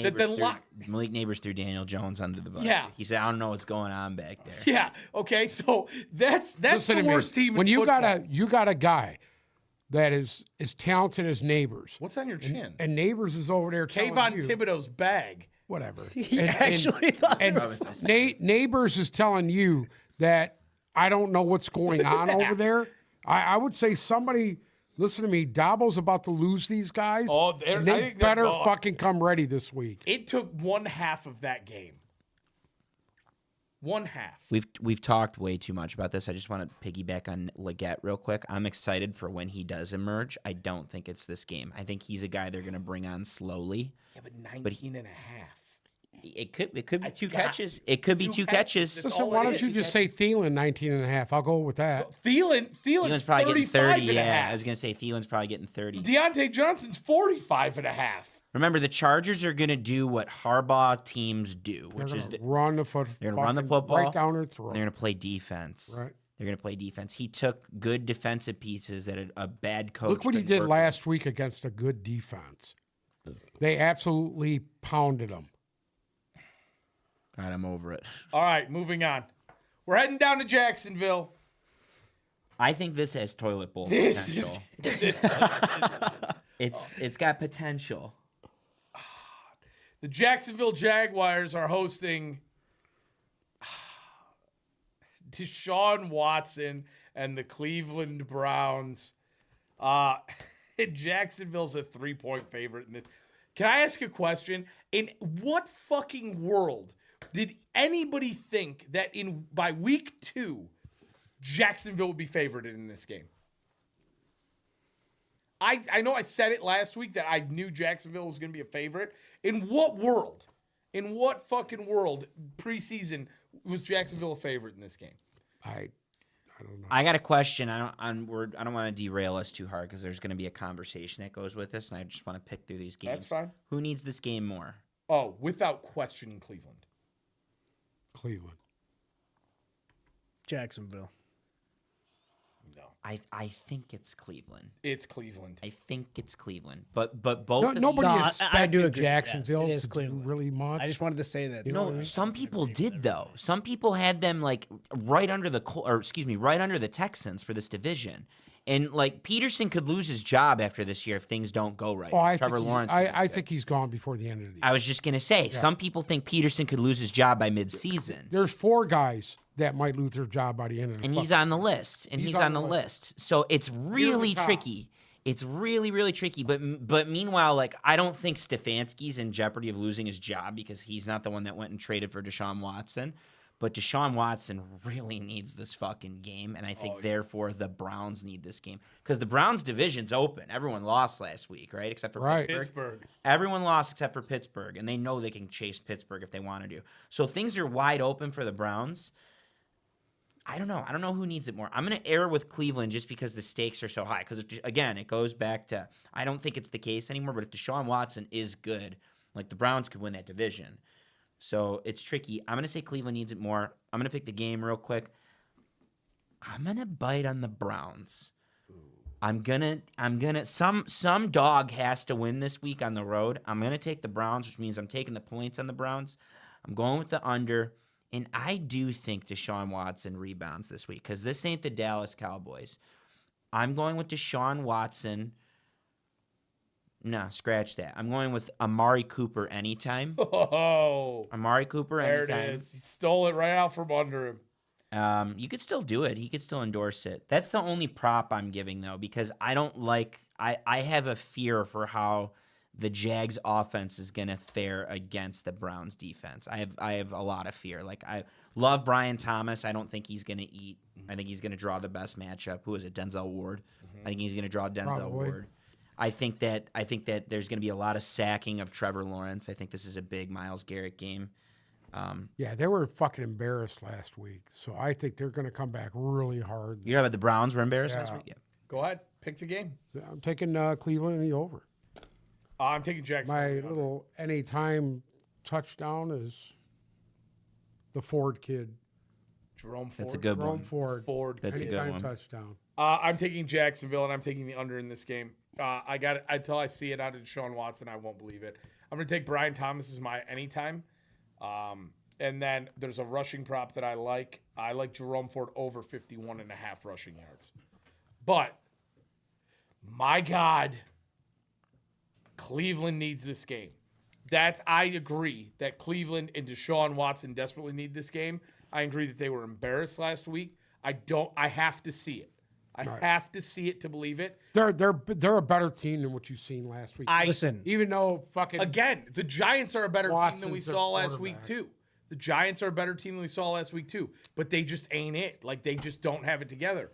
Neighbors threw Daniel Jones under the bus. Yeah. He said, I don't know what's going on back there. Yeah, okay, so that's Listen the to me. worst team When in you football. got a guy that is as talented as Neighbors, What's on your chin? and Neighbors is over there telling Kayvon you, Thibodeau's bag. whatever. He actually thought it was Neighbors is telling you that I don't know what's going on over there. I would say somebody, listen to me, Dabo's about to lose these guys. Oh, and they better fucking come ready this week. It took 1/2 of that game. 1/2. We've talked way too much about this. I just want to piggyback on Leggett real quick. I'm excited for when he does emerge. I don't think it's this game. I think he's a guy they're going to bring on slowly. Yeah, but 19 and a half. It could be 2 catches. It could be 2 catches. That's Listen, all why it don't is. you just say Thielen 19 and a half? I'll go with that. Thielen's probably getting 35 30. and a Yeah, half. I was going to say Thielen's probably getting 30. Deontay Johnson's 45 and a half. Remember, the Chargers are going to do what Harbaugh teams do, which They're is gonna run the foot. they're going to run the fucking football. right down their throat. They're going to play defense. Right. They're going to play defense. He took good defensive pieces that a bad coach. Look what he couldn't did work last week against a good defense. They absolutely pounded them. with. All right, I'm over it. All right, moving on. We're heading down to Jacksonville. I think this has toilet bowl This potential. It's got potential. The Jacksonville Jaguars are hosting Deshaun Watson and the Cleveland Browns. Jacksonville's a 3-point favorite in this. Can I ask a question? In what fucking world did anybody think that by week 2, Jacksonville would be favored in this game? I know I said it last week that I knew Jacksonville was going to be a favorite. In what world? In what fucking world preseason was Jacksonville a favorite in this game? I don't know. I got a question. I don't want to derail us too hard because there's going to be a conversation that goes with this, and I just want to pick through these games. That's fine. Who needs this game more? Oh, without question, Cleveland. Cleveland. Jacksonville. No, I think it's Cleveland. it's Cleveland. I think it's Cleveland. But both of Nobody No, I expected do agree. Jacksonville Yes, it is to do Cleveland. really much. I just wanted to say that. No, some people did though. Some people had them like right under the right under the Texans for this division, and like Peterson could lose his job after this year if things don't go right. Oh, I Trevor think Lawrence. I think he's gone before the end of the year. I was just gonna say some people think Peterson could lose his job by midseason, There's 4 guys that might lose their job by the end of the and he's on the list. And he's on the list, so it's really top. tricky. It's really, really tricky. But meanwhile, like I don't think Stefanski's in jeopardy of losing his job because he's not the one that went and traded for Deshaun Watson. But Deshaun Watson really needs this fucking game, and I think therefore the Browns need this game because the Browns division's open. Everyone lost last week, right? Except for Pittsburgh. Everyone lost except for Pittsburgh, and they know they can chase Pittsburgh if they want to do. So things are wide open for the Browns. I don't know. I don't know who needs it more. I'm going to err with Cleveland just because the stakes are so high. Because, again, it goes back to I don't think it's the case anymore, but if Deshaun Watson is good, like the Browns could win that division. So it's tricky. I'm going to say Cleveland needs it more. I'm going to pick the game real quick. I'm going to bite on the Browns. I'm gonna some dog has to win this week on the road. I'm going to take the Browns, which means I'm taking the points on the Browns. I'm going with the under. And I do think Deshaun Watson rebounds this week because this ain't the Dallas Cowboys. I'm going with Deshaun Watson. No, scratch that. I'm going with Amari Cooper anytime. Oh, Amari Cooper anytime. there it is. He stole it right out from under him. You could still do it. He could still endorse it. That's the only prop I'm giving, though, because I don't like – I have a fear for how – the Jags offense is going to fare against the Browns defense. I have a lot of fear. Like I love Brian Thomas. I don't think he's going to eat. I think he's going to draw the best matchup. Who is it? Denzel Ward. I think he's going to draw Denzel Ward. I think that there's going to be a lot of sacking of Trevor Lawrence. I think this is a big Myles Garrett game. Yeah, they were fucking embarrassed last week. So I think they're going to come back really hard. You have the Browns were embarrassed last week? Yeah. Go ahead. Pick the game. I'm taking Cleveland in the over. I'm taking Jacksonville. My little anytime touchdown is the Ford kid. Jerome Ford. That's a good Jerome one. Ford. That's a good Anytime one. touchdown. I'm taking Jacksonville, and I'm taking the under in this game. I got it until I see it out of Deshaun Watson. I won't believe it. I'm going to take Brian Thomas as my anytime. And then there's a rushing prop that I like. I like Jerome Ford over 51.5 rushing yards. But, my God, Cleveland needs this game. I agree that Cleveland and Deshaun Watson desperately need this game. I agree that they were embarrassed last week. I have to see it. I have to see it to believe it. They're a better team than what you've seen last week. Listen, Even though fucking Again, the Giants are a better team than we Watson's their saw last week, quarterback. too. The Giants are a better team than we saw last week, too. But they just ain't it. Like, they just don't have it together.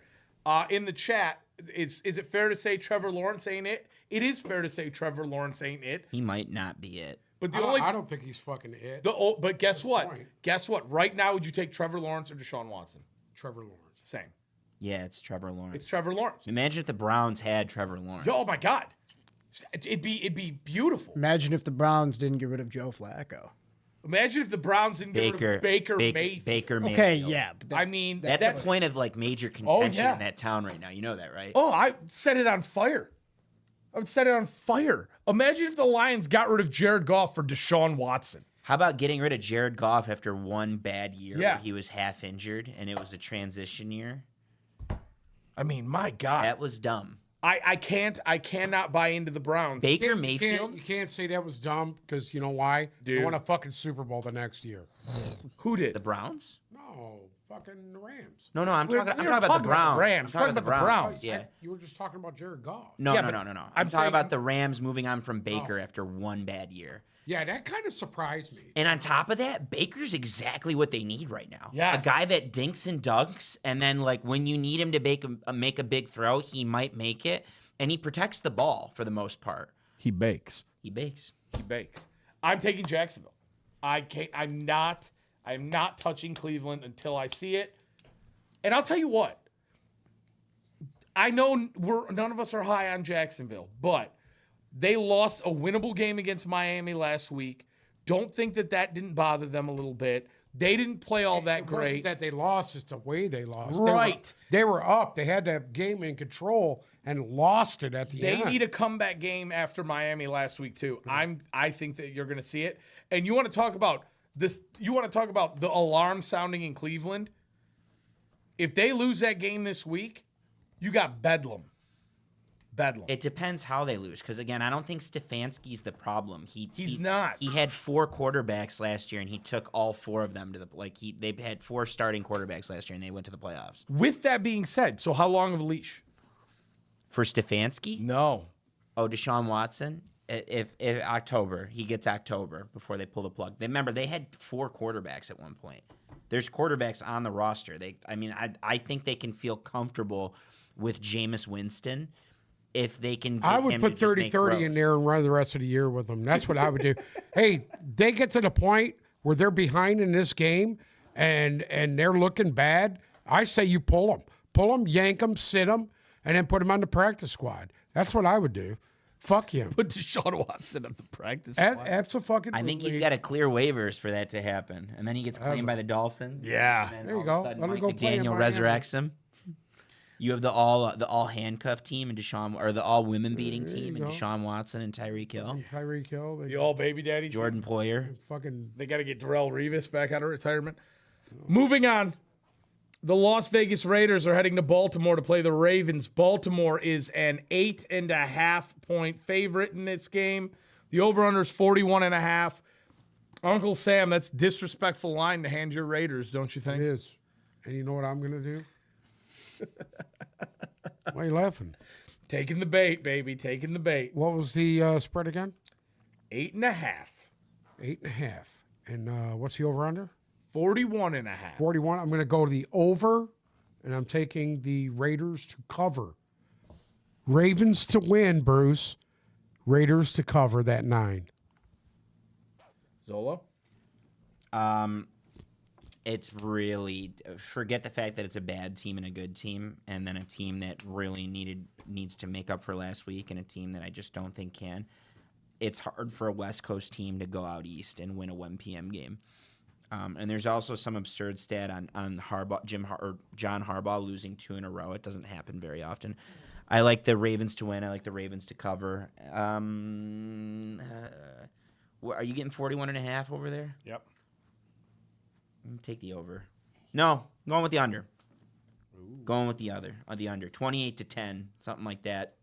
In the chat, is it fair to say Trevor Lawrence ain't it? It is fair to say Trevor Lawrence ain't it. He might not be it. But I don't think he's fucking it. But guess what? point. Guess what? Right now, would you take Trevor Lawrence or Deshaun Watson? Trevor Lawrence. Same. Yeah, it's Trevor Lawrence. It's Trevor Lawrence. Imagine if the Browns had Trevor Lawrence. Oh my God, it'd be beautiful. imagine if the Browns didn't get rid of Joe Flacco. Imagine if the Browns didn't get rid of Baker Mayfield. Baker Mayfield. Okay, yeah. But I mean, That's a point of like major contention yeah. in that town right now. You know that, right? Oh, I set it on fire. I would set it on fire. Imagine if the Lions got rid of Jared Goff for Deshaun Watson. How about getting rid of Jared Goff after one bad year Yeah. where he was half injured and it was a transition year? I mean, my God, That was dumb. I cannot buy into the Browns. Baker You Mayfield? can't say that was dumb because you know why? Dude. They won a fucking Super Bowl the next year. Who did? The Browns? No, fucking the Rams. No, I'm We're- talking we were about the talking about the Browns. Rams. I'm talking about the Browns. Browns. Yeah. You were just talking about Jared Goff. No, Yeah, no, but no. I'm I'm talking saying- about the Rams moving on from Baker after one bad year. Yeah, that kind of surprised me. And on top of that, Baker's exactly what they need right now. Yes. A guy that dinks and dunks, and then like when you need him to make a big throw, he might make it, and he protects the ball for the most part. He bakes. He bakes. He bakes. I'm taking Jacksonville. I'm not touching Cleveland until I see it. And I'll tell you what. I know none of us are high on Jacksonville, but they lost a winnable game against Miami last week. Don't think that didn't bother them a little bit. They didn't play all that It wasn't great. that they lost, it's the way they lost. Right. They were up. They had that game in control and lost it at the They end. need a comeback game after Miami last week too. I think that you're going to see it. And you want to talk about this? You want to talk about the alarm sounding in Cleveland? If they lose that game this week, you got bedlam. Bedlam. It depends how they lose, because again, I don't think Stefanski's the problem. He's not. He had 4 quarterbacks last year, and he took all 4 of them to the they had 4 starting quarterbacks last year, and they went to the playoffs. With that being said, so how long of a leash? For Stefanski, No. oh, Deshaun Watson, if October, he gets October before they pull the plug. Remember, they had 4 quarterbacks at one point. There's quarterbacks on the roster. I think they can feel comfortable with Jameis Winston if they can get I would him put to just make 30-30 in throws. there and run the rest of the year with them. That's what I would do. Hey, they get to the point where they're behind in this game and they're looking bad. I say you pull them, yank them, sit them, and then put them on the practice squad. That's what I would do. Fuck him. Put Deshaun Watson on the practice Absolutely. I think he's got to clear waivers for that to happen, and then he gets claimed by the Dolphins. Yeah. And then There you all of go. a sudden, Let him Mike go play in McDaniel Miami. resurrects him. You have the all handcuff team and Deshaun, or the all women beating team and go. Deshaun Watson and Tyreek Hill, Tyreek Hill. They The all baby daddy. Jordan Poyer. fucking They got to get Darrell Revis back out of retirement. Moving on. The Las Vegas Raiders are heading to Baltimore to play the Ravens. Baltimore is an 8.5-point favorite in this game. The over-under is 41.5. Uncle Sam, that's disrespectful line to hand your Raiders, don't you it think? is. And you know what I'm going to do? Why are you laughing? Taking the bait, baby. Taking the bait. What was the spread again? 8.5. 8.5. And what's the over-under? 41.5. 41. I'm going to go to the over, and I'm taking the Raiders to cover. Ravens to win, Bruce. Raiders to cover that 9. Zola? It's really, forget the fact that it's a bad team and a good team, and then a team that really needs to make up for last week, and a team that I just don't think can. it's hard for a West Coast team to go out east and win a 1 p.m. game. And there's also some absurd stat on Harbaugh, John Harbaugh losing 2 in a row. It doesn't happen very often. I like the Ravens to win. I like the Ravens to cover. Are you getting 41.5 over there? Yep. Take the over. No, I'm going with the under. Ooh. Going with the under. 28-10, something like that.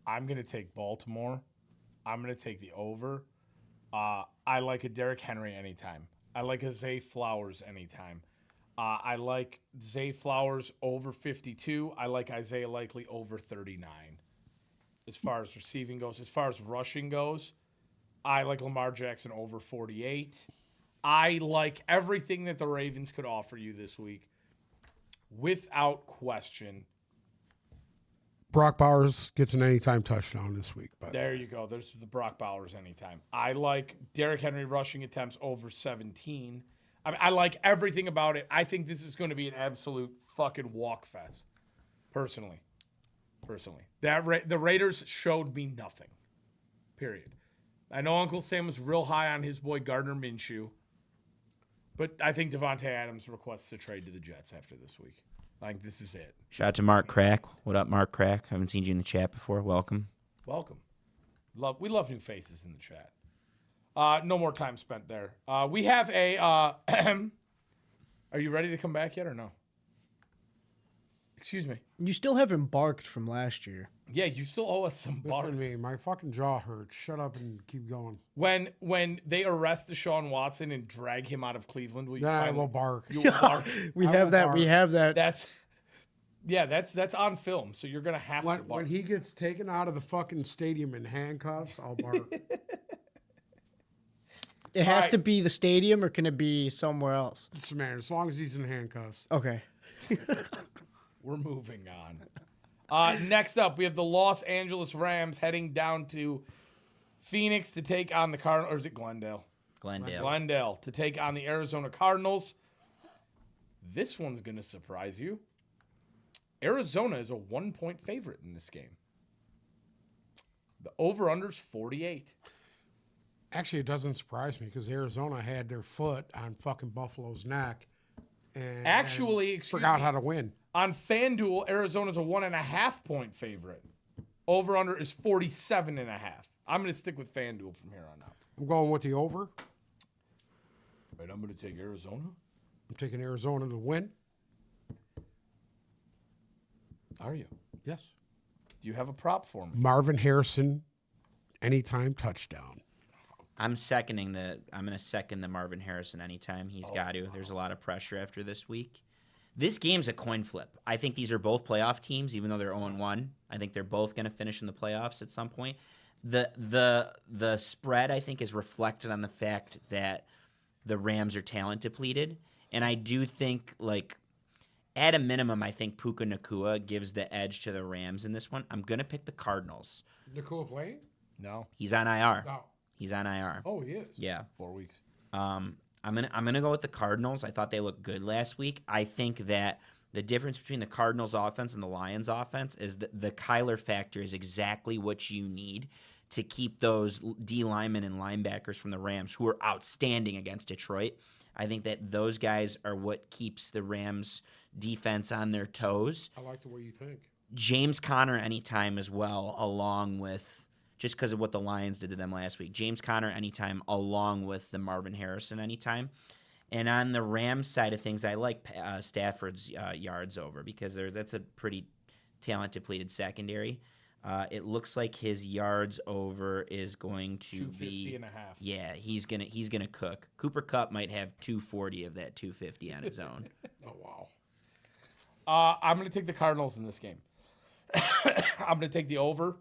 I'm going to take Baltimore. I'm going to take the over. I like a Derrick Henry anytime. I like a Zay Flowers anytime. I like Zay Flowers over 52. I like Isaiah Likely over 39. As far as receiving goes, as far as rushing goes, I like Lamar Jackson over 48. I like everything that the Ravens could offer you this week. Without question. Brock Bowers gets an anytime touchdown this week. There you go. There's the Brock Bowers anytime. I like Derrick Henry rushing attempts over 17. I like everything about it. I think this is going to be an absolute fucking walk fest. Personally. The Raiders showed me nothing. Period. I know Uncle Sam was real high on his boy Gardner Minshew. But I think Devontae Adams requests a trade to the Jets after this week. I think this is it. Shout out to Mark Crack. What up, Mark Crack? Haven't seen you in the chat before. Welcome. We love new faces in the chat. No more time spent there. We have a... are you ready to come back yet or no? Excuse me. You still haven't barked from last year. Yeah, you still owe us some barks. Listen to me. My fucking jaw hurts. Shut up and keep going. When they arrest Deshaun Watson and drag him out of Cleveland, will you I will bark. You will bark. We have that. That's on film, so you're going to have to bark. When he gets taken out of the fucking stadium in handcuffs, I'll bark. It has to be the stadium, or can it be somewhere else? Man, as long as he's in handcuffs. Okay. We're moving on. Next up, we have the Los Angeles Rams heading down to Phoenix to take on the Cardinals. Or is it Glendale? Glendale to take on the Arizona Cardinals. This one's going to surprise you. Arizona is a 1-point favorite in this game. The over-under's 48. Actually, it doesn't surprise me because Arizona had their foot on fucking Buffalo's neck. And forgot how to win. On FanDuel, Arizona's a 1.5-point favorite. Over-under is 47.5. I'm going to stick with FanDuel from here on out. I'm going with the over. Right, I'm going to take Arizona. I'm taking Arizona to win. Are you? Yes. Do you have a prop for me? Marvin Harrison, anytime touchdown. I'm going to second the Marvin Harrison anytime. He's got to. There's a lot of pressure after this week. This game's a coin flip. I think these are both playoff teams, even though they're 0-1. I think they're both going to finish in the playoffs at some point. The spread, I think, is reflected on the fact that the Rams are talent depleted. And I do think, at a minimum, I think Puka Nacua gives the edge to the Rams in this one. I'm going to pick the Cardinals. Nacua playing? No. He's on IR. No. He's on IR. Oh, he is? Yeah. 4 weeks. I'm gonna go with the Cardinals. I thought they looked good last week. I think that the difference between the Cardinals offense and the Lions offense is that the Kyler factor is exactly what you need to keep those D linemen and linebackers from the Rams, who are outstanding against Detroit. I think that those guys are what keeps the Rams defense on their toes. I like the way you think. James Conner anytime as well, along with, just because of what the Lions did to them last week. James Conner anytime, along with the Marvin Harrison anytime. And on the Rams side of things, I like Stafford's yards over because that's a pretty talent-depleted secondary. It looks like his yards over is going to be 250.5. Yeah, he's gonna cook. Cooper Kupp might have 240 of that 250 on his own. Oh wow. I'm going to take the Cardinals in this game. I'm going to take the over.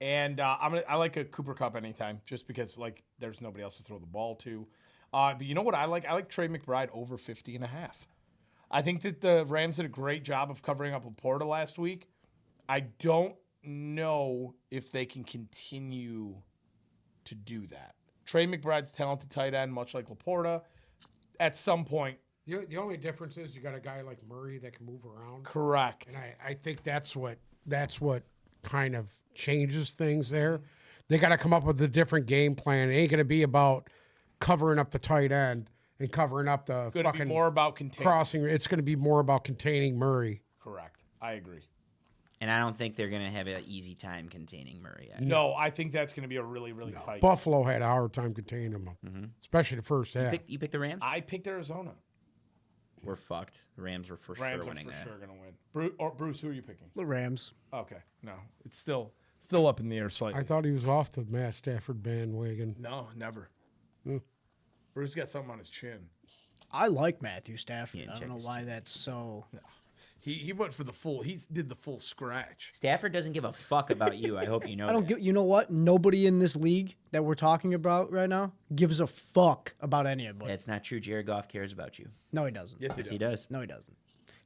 And I like a Cooper Kupp anytime, just because there's nobody else to throw the ball to. But you know what I like? I like Trey McBride over 50.5. I think that the Rams did a great job of covering up Laporta last week. I don't know if they can continue to do that. Trey McBride's talented tight end, much like Laporta. At some point, The only difference is you got a guy like Murray that can move around. correct. And I think that's what kind of changes things there. They got to come up with a different game plan. It ain't going to be about covering up the tight end and covering up the Going to be fucking more about containing. crossing. It's going to be more about containing Murray. Correct. I agree. And I don't think they're going to have an easy time containing Murray. No, I think that's going to be a really, really tight. Buffalo had a hard time containing him, especially the first half. You picked the Rams? I picked Arizona. We're fucked. The Rams were for Rams sure winning are for that. sure going to win. Bruce, who are you picking? The Rams. Okay. No, it's still up in the air slightly. I thought he was off the Matt Stafford bandwagon. No, never. Hmm. Bruce got something on his chin. I like Matthew Stafford. Yeah, I don't check know his why that's so. He went for the full. He did the full scratch. Stafford doesn't give a fuck about you. I hope you know I don't that. get. You know what? Nobody in this league that we're talking about right now gives a fuck about any of it. That's not true. Jared Goff cares about you. No, he doesn't. Yes, Yes, he does. No, he doesn't.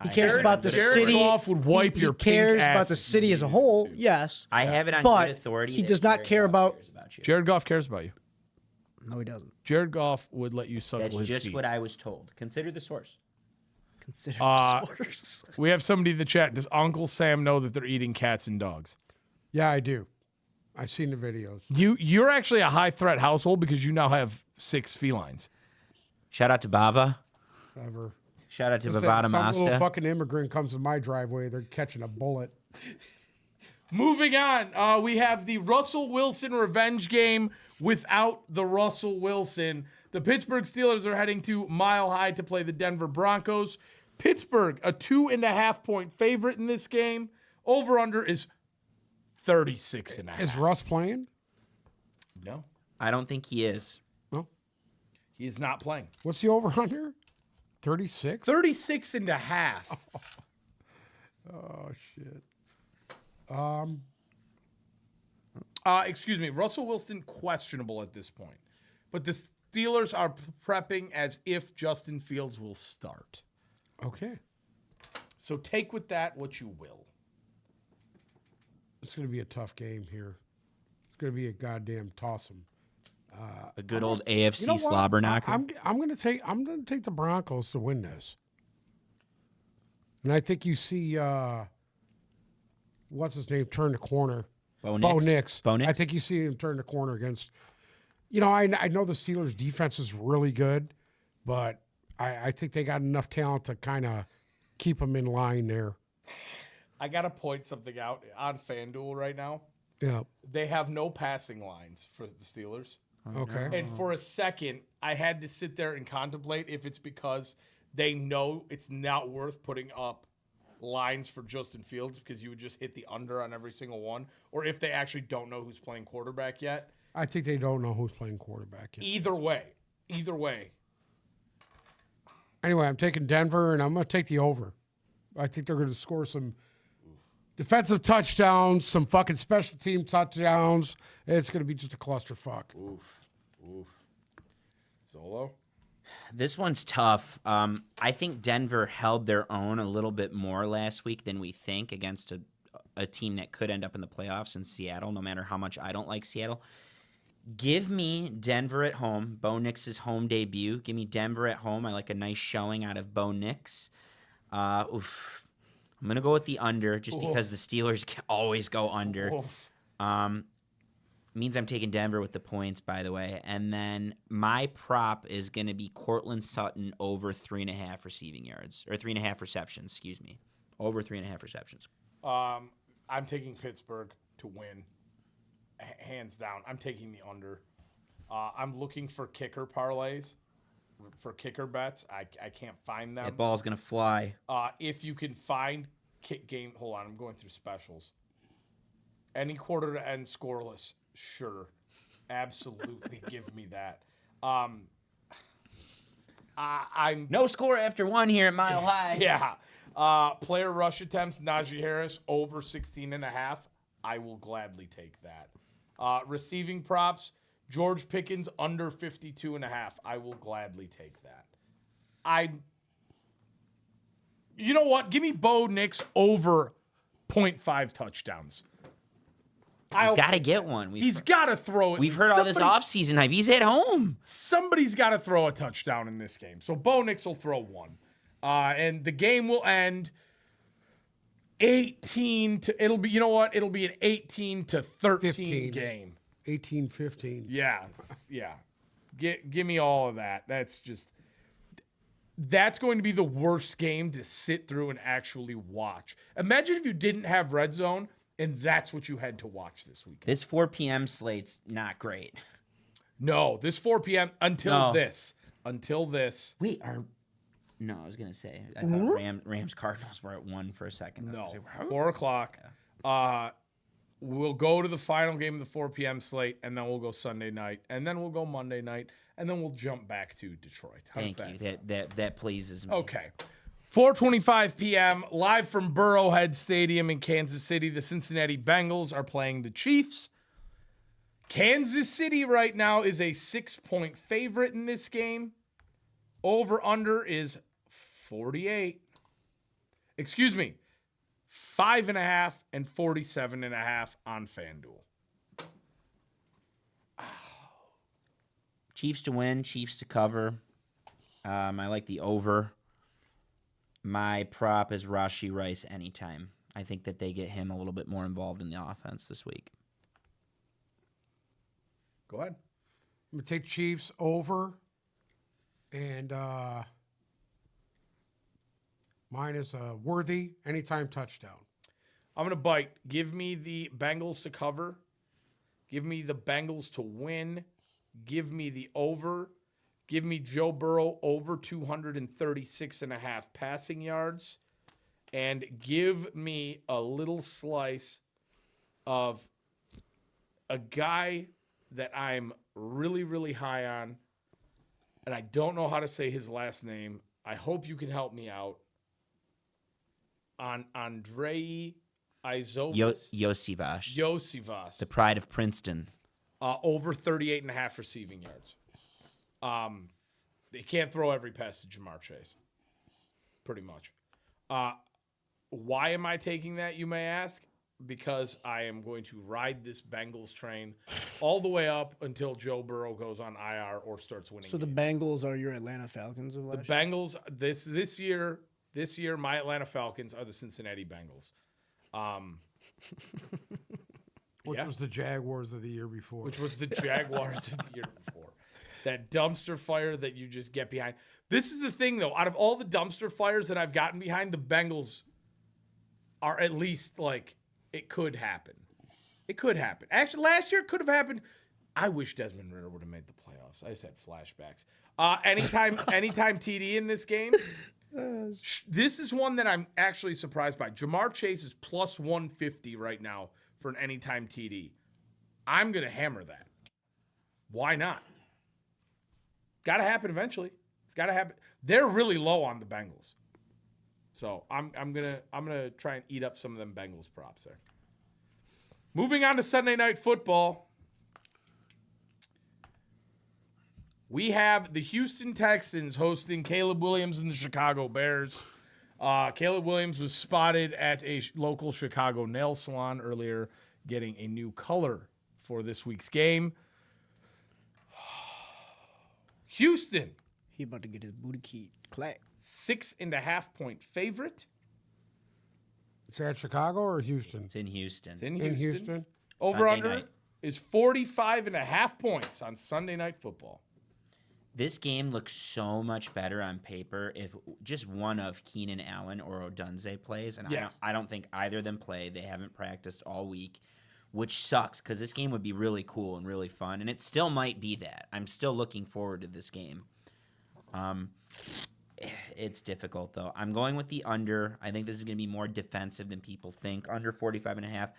He cares about the Jared city. Goff would wipe he your pink cares about ass the if city you as a needed whole. to. Yes, I have it on But good authority. he that does not Jared care Goff about- cares about you. Jared Goff cares about you. no, he doesn't. Jared Goff would let you suck That's his just teeth. what I was told. Consider the source. Consider source. We have somebody in the chat. Does Uncle Sam know that they're eating cats and dogs? Yeah, I do. I've seen the videos. You're actually a high threat household because you now have 6 felines. Shout out to Bava. Whatever. Shout out to Some Bavada little Masta. fucking immigrant comes to my driveway. They're catching a bullet. Moving on, we have the Russell Wilson revenge game without the Russell Wilson. The Pittsburgh Steelers are heading to Mile High to play the Denver Broncos. Pittsburgh, a 2.5-point favorite in this game. Over-under is 36.5. Is Russ playing? No, I don't think he is. No. he is not playing. What's the over-under? 36? 36.5. Oh, shit. Excuse me, Russell Wilson questionable at this point. But the Steelers are prepping as if Justin Fields will start. Okay. So take with that what you will. It's going to be a tough game here. It's going to be a goddamn toss-em. A good old AFC You know what? slobber knocker. I'm going to take the Broncos to win this. And I think you see what's his name turn the corner. Bo Bo Nix. Nix. Bo Nix? I think you see him turn the corner against. You know, I know the Steelers' defense is really good, but I think they got enough talent to kind of keep them in line there. I got to point something out on FanDuel right now. Yeah. They have no passing lines for the Steelers. Okay. And for a second, I had to sit there and contemplate if it's because they know it's not worth putting up lines for Justin Fields because you would just hit the under on every single one, or if they actually don't know who's playing quarterback yet. I think they don't know who's playing quarterback yet. Either way. Anyway, I'm taking Denver, and I'm going to take the over. I think they're going to score some defensive touchdowns, some fucking special team touchdowns. It's going to be just a clusterfuck. Oof. Solo? This one's tough. I think Denver held their own a little bit more last week than we think against a team that could end up in the playoffs in Seattle, no matter how much I don't like Seattle. Give me Denver at home. Bo Nix's home debut. Give me Denver at home. I like a nice showing out of Bo Nix. I'm going to go with the under just because the Steelers can always go under. Oof. Means I'm taking Denver with the points, by the way. And then my prop is going to be Cortland Sutton over 3.5 receiving yards. Or 3.5 receptions, excuse me. Over 3.5 receptions. I'm taking Pittsburgh to win. Hands down. I'm taking the under. I'm looking for kicker parlays, for kicker bets. I can't find them. That ball's going to fly. If you can find kick game, hold on, I'm going through specials. Any quarter to end scoreless, sure, absolutely, give me that. I'm No score after one here at Mile High. yeah. Player rush attempts, Najee Harris over 16.5. I will gladly take that. Receiving props, George Pickens under 52.5. I will gladly take that. You know what? Give me Bo Nix over 0.5 touchdowns. He's got to get one. He's got to throw it. We've heard all this offseason hype. He's at home. Somebody's got to throw a touchdown in this game. So Bo Nix will throw one. And the game will end 18 to it'll be you know what? It'll be an 18 to 13 15. game. 18-15. Yes. Yeah. Give me all of that. That's going to be the worst game to sit through and actually watch. Imagine if you didn't have Red Zone and that's what you had to watch this weekend. This 4 p.m. slate's not great. No, this 4 p.m. until this. Wait, no, I was gonna say I thought Rams Cardinals were at 1 for a second. No, 4 o'clock. We'll go to the final game of the 4 p.m. slate, and then we'll go Sunday night, and then we'll go Monday night, and then we'll jump back to Detroit. Thank you. That pleases me. Okay. 4:25 p.m. live from Burrowhead Stadium in Kansas City. The Cincinnati Bengals are playing the Chiefs. Kansas City right now is a 6-point favorite in this game. Over/under is 48. Excuse me. 5.5 and 47.5 on FanDuel. Chiefs to win, Chiefs to cover. I like the over. My prop is Rashee Rice anytime. I think that they get him a little bit more involved in the offense this week. Go ahead. I'm going to take Chiefs over. And mine is a worthy anytime touchdown. I'm going to bite. Give me the Bengals to cover. Give me the Bengals to win. Give me the over. Give me Joe Burrow over 236.5 passing yards. And give me a little slice of a guy that I'm really, really high on. And I don't know how to say his last name. I hope you can help me out. On Andrei Iosivas. The pride of Princeton. Over 38.5 receiving yards. They can't throw every pass to Jamar Chase. Pretty much. Why am I taking that, you may ask? Because I am going to ride this Bengals train all the way up until Joe Burrow goes on IR or starts winning. So the Bengals are your Atlanta Falcons of last year? Bengals this year, my Atlanta Falcons are the Cincinnati Bengals. Which was the Jaguars of the year before. Which was the Jaguars of the year before. That dumpster fire that you just get behind. This is the thing, though. Out of all the dumpster fires that I've gotten behind, the Bengals are at least like, it could happen. It could happen. Actually, last year it could have happened. I wish Desmond Ridder would have made the playoffs. I just had flashbacks. Anytime TD in this game. This is one that I'm actually surprised by. Jamar Chase is plus 150 right now for an anytime TD. I'm going to hammer that. Why not? Got to happen eventually. It's got to happen. They're really low on the Bengals. So I'm gonna try and eat up some of them Bengals props there. Moving on to Sunday Night Football, we have the Houston Texans hosting Caleb Williams and the Chicago Bears. Caleb Williams was spotted at a local Chicago nail salon earlier, getting a new color for this week's game. Houston. He about to get his booty key clapped. 6.5-point favorite. Is that Chicago or Houston? It's in Houston. It's in Houston. Sunday Over-under night. is 45.5 points on Sunday Night Football. This game looks so much better on paper if just one of Keenan Allen or Odunze plays, and I don't think either of them play. They haven't practiced all week, which sucks because this game would be really cool and really fun, and it still might be that. I'm still looking forward to this game. It's difficult, though. I'm going with the under. I think this is going to be more defensive than people think. Under 45.5.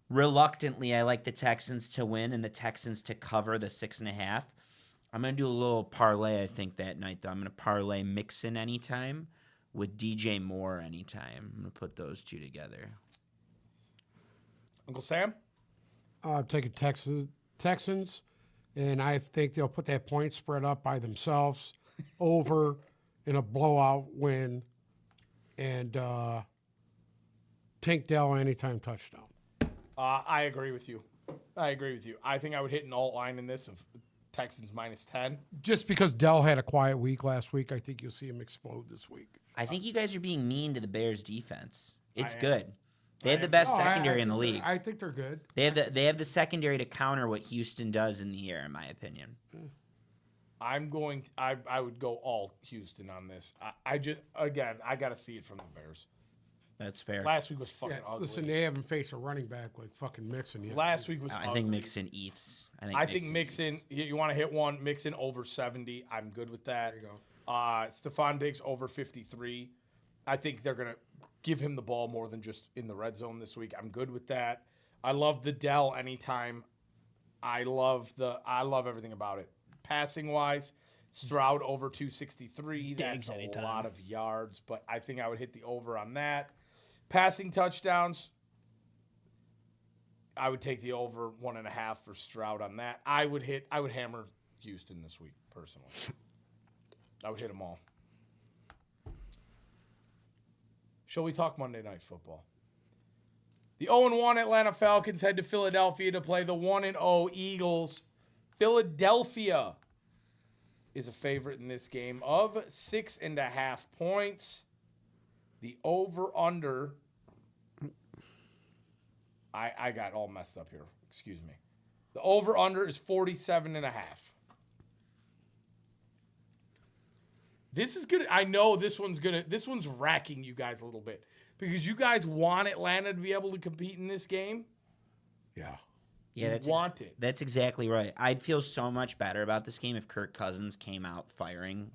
Reluctantly, I like the Texans to win and the Texans to cover the 6.5. I'm going to do a little parlay, I think, that night, though. I'm going to parlay Mixon anytime with DJ Moore anytime. I'm going to put those two together. Uncle Sam? I'm taking Texans, and I think they'll put that point spread up by themselves over in a blowout win, and Tank Dell anytime touchdown. I agree with you. I think I would hit an alt line in this of Texans minus 10. Just because Dell had a quiet week last week, I think you'll see him explode this week. I think you guys are being mean to the Bears defense. It's good. They have the best secondary in the league. I think they're good. They have the secondary to counter what Houston does in the air, in my opinion. I would go all Houston on this. I got to see it from the Bears. That's fair. Last week was fucking ugly. Listen, they haven't faced a running back like fucking Mixon yet. Last week was ugly. I think Mixon eats. I think Mixon, you want to hit one, Mixon over 70. I'm good with that. There you go. Stephon Diggs over 53. I think they're going to give him the ball more than just in the red zone this week. I'm good with that. I love the Dell anytime. I love everything about it. Passing wise, Stroud over 263. That's a lot of yards, but I think I would hit the over on that. Passing touchdowns, I would take the over 1.5 for Stroud on that. I would hammer Houston this week, personally. I would hit them all. Shall we talk Monday Night Football? The 0-1 Atlanta Falcons head to Philadelphia to play the 1-0 Eagles. Philadelphia is a favorite in this game of 6.5 points. The over-under, I got all messed up here. Excuse me. The over-under is 47.5. This is good. I know this one's racking you guys a little bit because you guys want Atlanta to be able to compete in this game. Yeah. Yeah, that's exactly right. I'd feel so much better about this game if Kirk Cousins came out firing.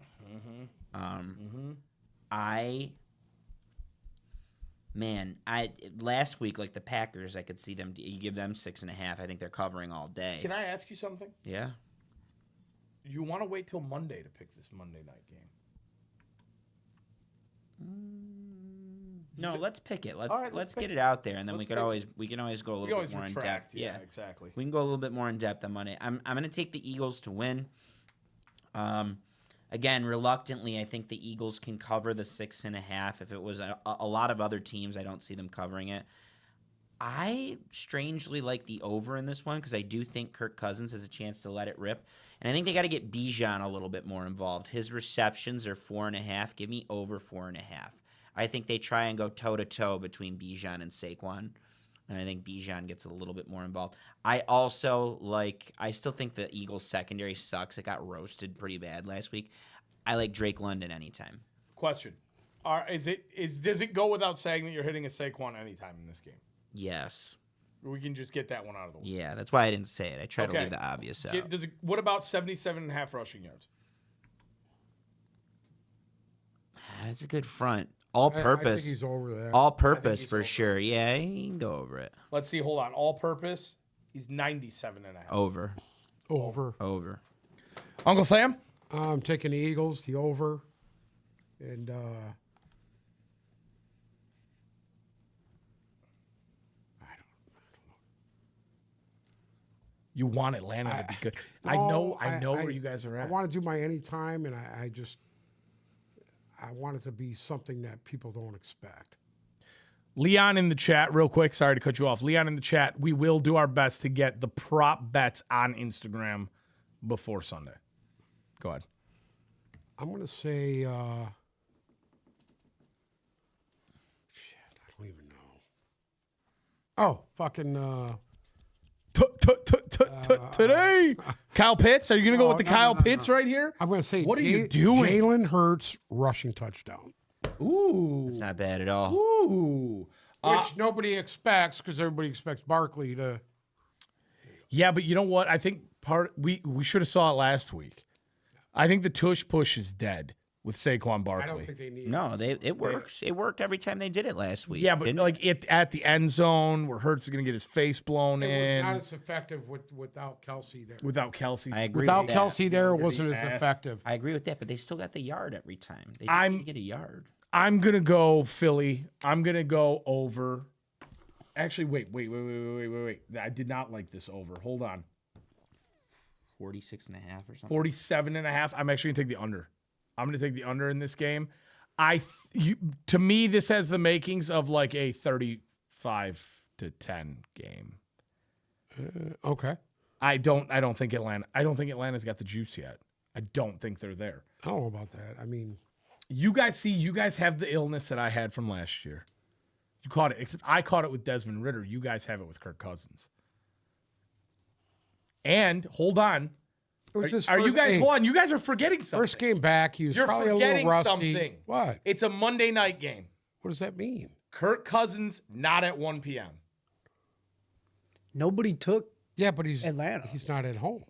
Last week, like the Packers, I could see them. You give them 6.5. I think they're covering all day. Can I ask you something? Yeah. You want to wait till Monday to pick this Monday night game? No, let's pick it. Let's get it. it out there, and then we can always go a little bit more in depth. Yeah, exactly. We can go a little bit more in depth on Monday. I'm going to take the Eagles to win. Again, reluctantly, I think the Eagles can cover the 6.5. If it was a lot of other teams, I don't see them covering it. I strangely like the over in this one because I do think Kirk Cousins has a chance to let it rip. And I think they got to get Bijan a little bit more involved. His receptions are 4.5. Give me over 4.5. I think they try and go toe-to-toe between Bijan and Saquon. And I think Bijan gets a little bit more involved. I still think the Eagles secondary sucks. It got roasted pretty bad last week. I like Drake London anytime. Question. Does it go without saying that you're hitting a Saquon anytime in this game? Yes. We can just get that one out of the way. Yeah, that's why I didn't say it. I try to leave the obvious out. What about 77.5 rushing yards? That's a good front. All purpose. I think he's over that. All purpose for sure. Yeah, he can go over it. Let's see. Hold on. All purpose. He's 97.5. Over. Uncle Sam? I'm taking the Eagles, the over, and I don't know. You want Atlanta to be good. I know where you guys are at. I want to do my anytime, and I want it to be something that people don't expect. Leon in the chat, real quick. Sorry to cut you off. Leon in the chat. We will do our best to get the prop bets on Instagram before Sunday. Go ahead. I'm going to say, I don't even know. Oh, fucking. Today, Kyle Pitts. Are you going to go with the Kyle Pitts right here? I'm going to say, what are you doing? Jalen Hurts rushing touchdown. Ooh, that's not bad at all. Ooh, which nobody expects because everybody expects Barkley to. Yeah, but you know what? I think we should have saw it last week. I think the tush push is dead with Saquon Barkley. I don't think they need. No, it works. It worked every time they did it last week. Yeah, but at the end zone where Hurts is going to get his face blown in. It was not as effective without Kelsey there. Without Kelsey, I agree. Without Kelsey there, it wasn't as effective. I agree with that, but they still got the yard every time. They didn't get a yard. I'm gonna go Philly. I'm gonna go over. Actually, wait. I did not like this over. Hold on. 46.5 or something. 47.5. I'm actually gonna take the under. I'm gonna take the under in this game. To me, this has the makings of like a 35-10 game. Okay. I don't think Atlanta's got the juice yet. I don't think they're there. I don't know about that. I mean, you guys have the illness that I had from last year. You caught it. Except I caught it with Desmond Ridder. You guys have it with Kirk Cousins. And hold on. Are you guys? Hold on. You guys are forgetting something. First game back, he was You're probably a forgetting little rusty. something. What? It's a Monday night game. What does that mean? Kirk Cousins not at 1 p.m. Nobody took Yeah, but he's Atlanta. He's not at home.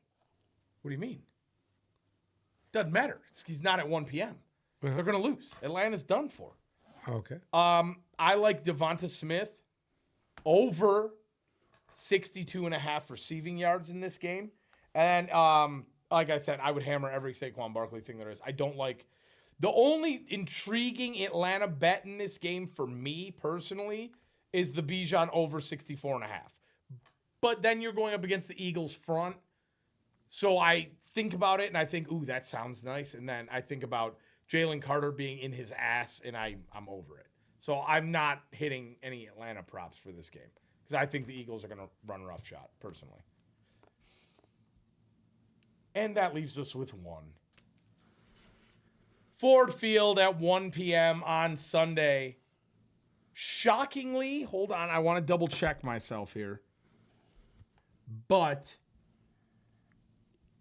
What do you mean? Doesn't matter. He's not at 1 p.m. They're going to lose. Atlanta's done for. Okay. I like Devonta Smith over 62.5 receiving yards in this game. And like I said, I would hammer every Saquon Barkley thing there is. I don't like the only intriguing Atlanta bet in this game for me personally is the Bijan over 64.5. But then you're going up against the Eagles front. So I think about it and I think, ooh, that sounds nice. And then I think about Jalen Carter being in his ass and I'm over it. So I'm not hitting any Atlanta props for this game because I think the Eagles are going to run roughshod personally. And that leaves us with one. Ford Field at 1 p.m. on Sunday. Shockingly, hold on, I want to double check myself here. But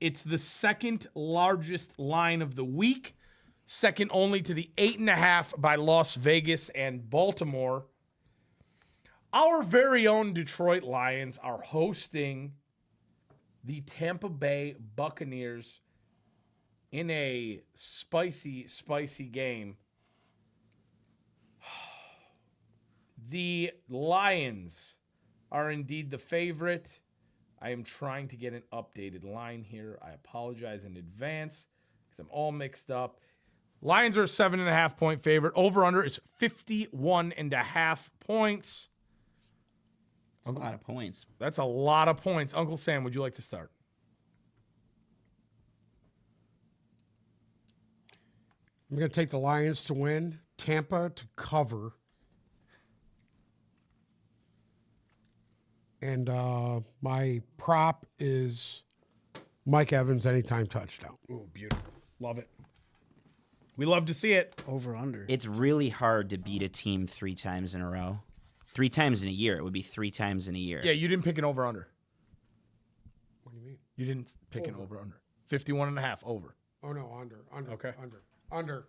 it's the second largest line of the week, second only to the 8.5 by Las Vegas and Baltimore. Our very own Detroit Lions are hosting the Tampa Bay Buccaneers in a spicy, spicy game. The Lions are indeed the favorite. I am trying to get an updated line here. I apologize in advance because I'm all mixed up. Lions are a 7.5 point favorite. Over-under is 51.5 points. That's a lot of points. That's a lot of points. Uncle Sam, would you like to start? I'm going to take the Lions to win, Tampa to cover, and my prop is Mike Evans anytime touchdown. Ooh, beautiful. Love it. We love to see it. Over under. It's really hard to beat a team 3 times in a row. 3 times in a year. It would be 3 times in a year. Yeah, you didn't pick an over-under. What do you mean? You didn't pick an over-under. 51.5 over. Oh, no, under. Okay. Under.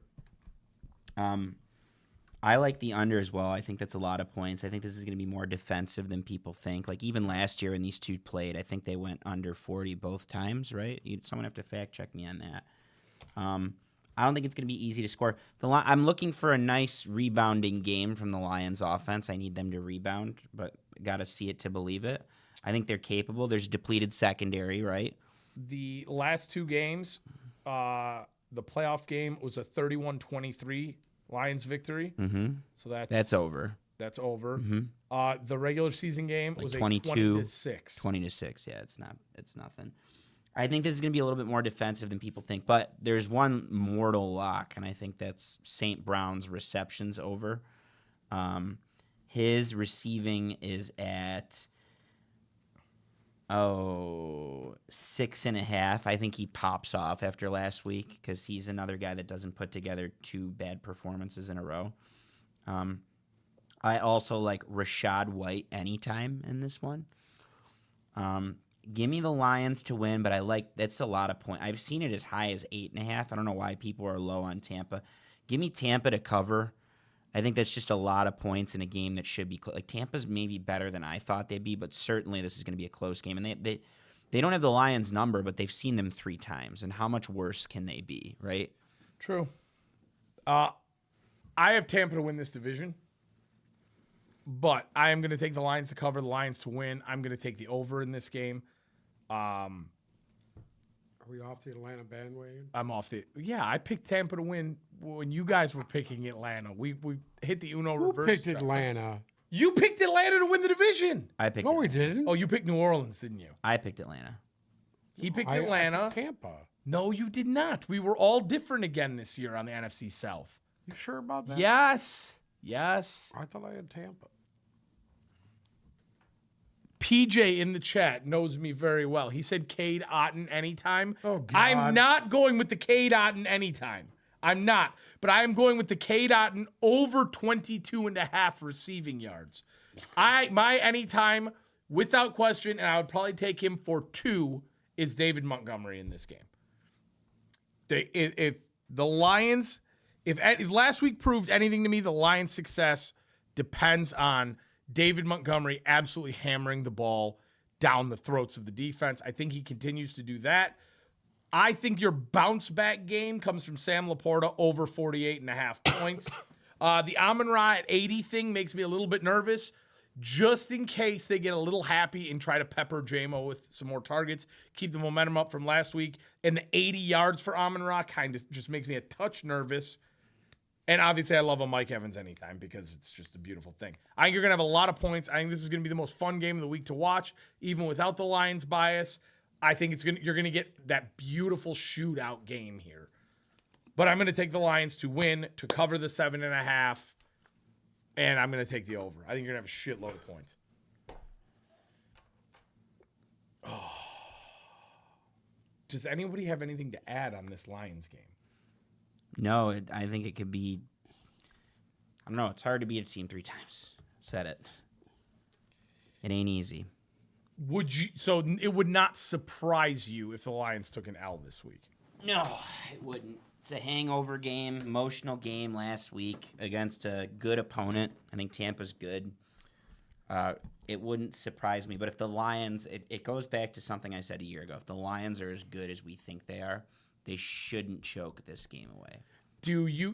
I like the under as well. I think that's a lot of points. I think this is going to be more defensive than people think. Like even last year when these two played, I think they went under 40 both times, right? Someone have to fact check me on that. I don't think it's going to be easy to score. I'm looking for a nice rebounding game from the Lions offense. I need them to rebound, but got to see it to believe it. I think they're capable. There's a depleted secondary, right? The last 2 games, the playoff game was a 31-23 Lions victory. Mm-hmm. So that's over. That's over. Mm-hmm. The regular season game was 22, a 20-6. 20-6. Yeah, it's nothing. I think this is going to be a little bit more defensive than people think, but there's one mortal lock, and I think that's St. Brown's receptions over. His receiving is at 6.5. I think he pops off after last week because he's another guy that doesn't put together 2 bad performances in a row. I also like Rashad White anytime in this one. Give me the Lions to win, but that's a lot of points. I've seen it as high as 8.5. I don't know why people are low on Tampa. Give me Tampa to cover. I think that's just a lot of points in a game that should be like Tampa's maybe better than I thought they'd be, but certainly this is going to be a close game. And they don't have the Lions number, but they've seen them 3 times. And how much worse can they be, right? True. I have Tampa to win this division, but I am going to take the Lions to cover, the Lions to win. I'm going to take the over in this game. Are we off the Atlanta bandwagon? I'm off the. Yeah, I picked Tampa to win when you guys were picking Atlanta. We hit the Uno Who reverse. picked Atlanta? You picked Atlanta to win the division. I picked. No, we Atlanta. didn't. Oh, you picked New Orleans, didn't you? I picked Atlanta. He picked I Atlanta. picked Tampa. No, you did not. We were all different again this year on the NFC South. You sure about that? Yes. I thought I had Tampa. PJ in the chat knows me very well. He said Cade Otton anytime. Oh, God. I'm not going with the Cade Otton anytime. I'm not. But I am going with the K-Dot and over 22.5 receiving yards. My anytime, without question, and I would probably take him for 2, is David Montgomery in this game. If the Lions, if last week proved anything to me, the Lions' success depends on David Montgomery absolutely hammering the ball down the throats of the defense. I think he continues to do that. I think your bounce back game comes from Sam Laporta over 48.5 points. The Amon-Ra at 80 thing makes me a little bit nervous, just in case they get a little happy and try to pepper J-Mo with some more targets, keep the momentum up from last week. And the 80 yards for Amon-Ra kind of just makes me a touch nervous. And obviously, I love a Mike Evans anytime because it's just a beautiful thing. I think you're going to have a lot of points. I think this is going to be the most fun game of the week to watch, even without the Lions bias. I think you're going to get that beautiful shootout game here. But I'm going to take the Lions to win, to cover the 7.5, and I'm going to take the over. I think you're going to have a shitload of points. Oh. Does anybody have anything to add on this Lions game? No, I think it could be. I don't know. It's hard to beat a team 3 times. Said it. It ain't easy. So it would not surprise you if the Lions took an L this week? No, it wouldn't. It's a hangover game, emotional game last week against a good opponent. I think Tampa's good. It wouldn't surprise me. But if the Lions, it goes back to something I said a year ago. If the Lions are as good as we think they are, they shouldn't choke this game away.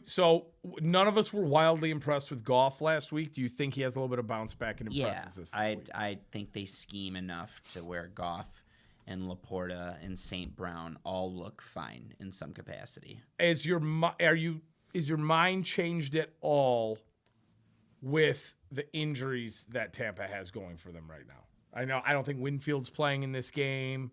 So none of us were wildly impressed with Goff last week. Do you think he has a little bit of bounce back and impresses us this week? I think they scheme enough to where Goff and Laporta and St. Brown all look fine in some capacity. Is your mind changed at all with the injuries that Tampa has going for them right now? I don't think Winfield's playing in this game.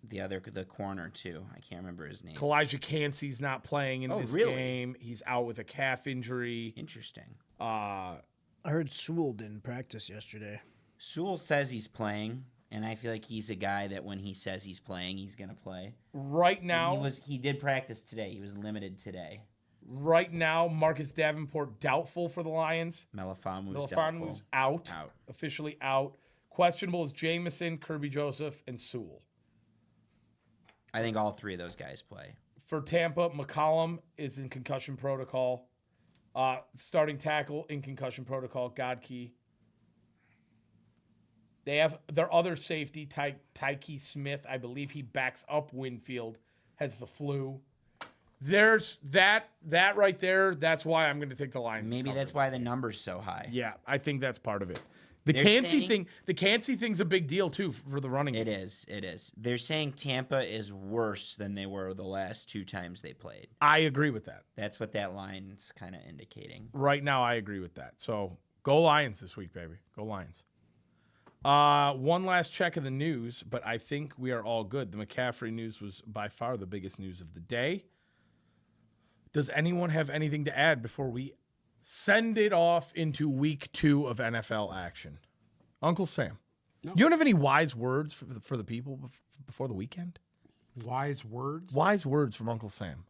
The corner too. I can't remember his name. Kalijah Cansey's not playing in this game. He's out with a calf injury. Interesting. I heard Sewell didn't practice yesterday. Sewell says he's playing, and I feel like he's a guy that when he says he's playing, he's gonna play. Right now, he did practice today. He was limited today. Right now, Marcus Davenport doubtful for the Lions. Melifonwu's out. Officially out. Questionable is Jameson, Kirby Joseph, and Sewell. I think all 3 of those guys play. For Tampa, McCollum is in concussion protocol. Starting tackle in concussion protocol, Godkey. They have their other safety, Tyke Smith. I believe he backs up Winfield, has the flu. There's that right there. That's why I'm going to take the Lions. Maybe that's why the number's so high. Yeah, I think that's part of it. The Cansey thing's a big deal too for the running game. It is. They're saying Tampa is worse than they were the last 2 times they played. I agree with that. That's what that line's kind of indicating. Right now, I agree with that. So go Lions this week, baby. Go Lions. One last check of the news, but I think we are all good. The McCaffrey news was by far the biggest news of the day. Does anyone have anything to add before we send it off into week 2 of NFL action? Uncle Sam, no. You don't have any wise words for the people before the weekend? Wise words? Wise words from Uncle Sam.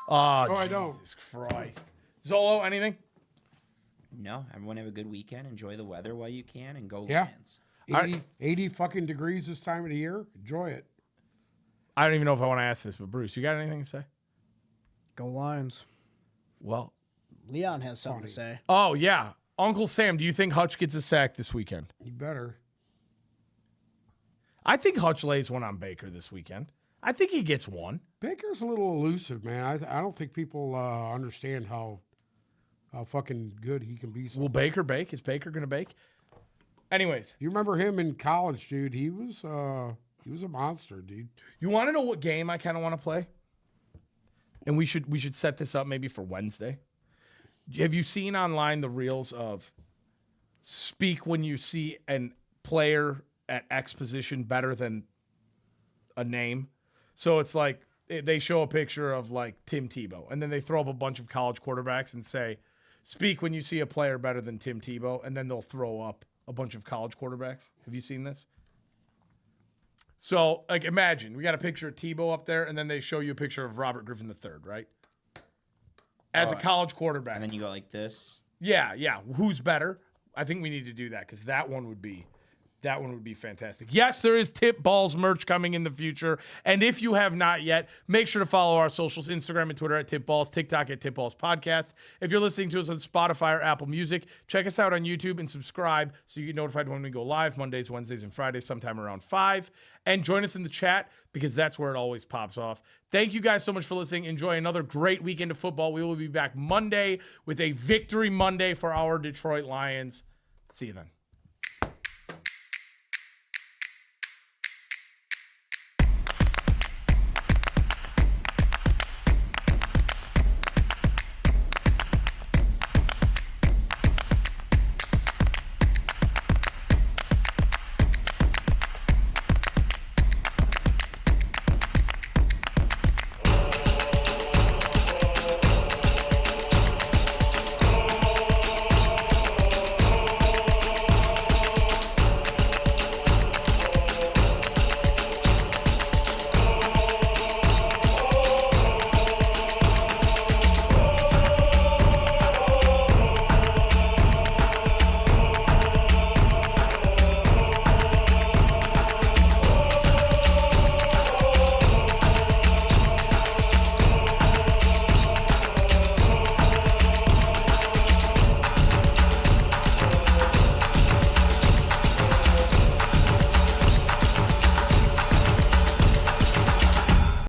I don't. Jesus Christ. Zolo, anything? No, everyone have a good weekend. Enjoy the weather while you can, and go Lions. 80 fucking degrees this time of the year. Enjoy it. I don't even know if I want to ask this, but Bruce, you got anything to say? Go Lions. Well, Leon has something to say. Oh, yeah. Uncle Sam, do you think Hutch gets a sack this weekend? You better. I think Hutch lays one on Baker this weekend. I think he gets one. Baker's a little elusive, man. I don't think people understand how fucking good he can be. Will Baker bake? Is Baker going to bake? Anyways. You remember him in college, dude. He was a monster, dude. You want to know what game I kind of want to play? And we should set this up maybe for Wednesday. Have you seen online the reels of speak when you see a player at X position better than a name? So it's like they show a picture of like Tim Tebow, and then they throw up a bunch of college quarterbacks and say, speak when you see a player better than Tim Tebow, and then they'll throw up a bunch of college quarterbacks. Have you seen this? So, like, imagine we got a picture of Tebow up there, and then they show you a picture of Robert Griffin III, right? As a college quarterback. And then you go like this. Yeah. Who's better? I think we need to do that because that one would be fantastic. Yes, there is Tip Balls merch coming in the future. And if you have not yet, make sure to follow our socials, Instagram and Twitter at Tip Balls, TikTok at Tip Balls Podcast. If you're listening to us on Spotify or Apple Music, check us out on YouTube and subscribe so you get notified when we go live Mondays, Wednesdays, and Fridays sometime around 5. And join us in the chat because that's where it always pops off. Thank you guys so much for listening. Enjoy another great weekend of football. We will be back Monday with a Victory Monday for our Detroit Lions. See you then.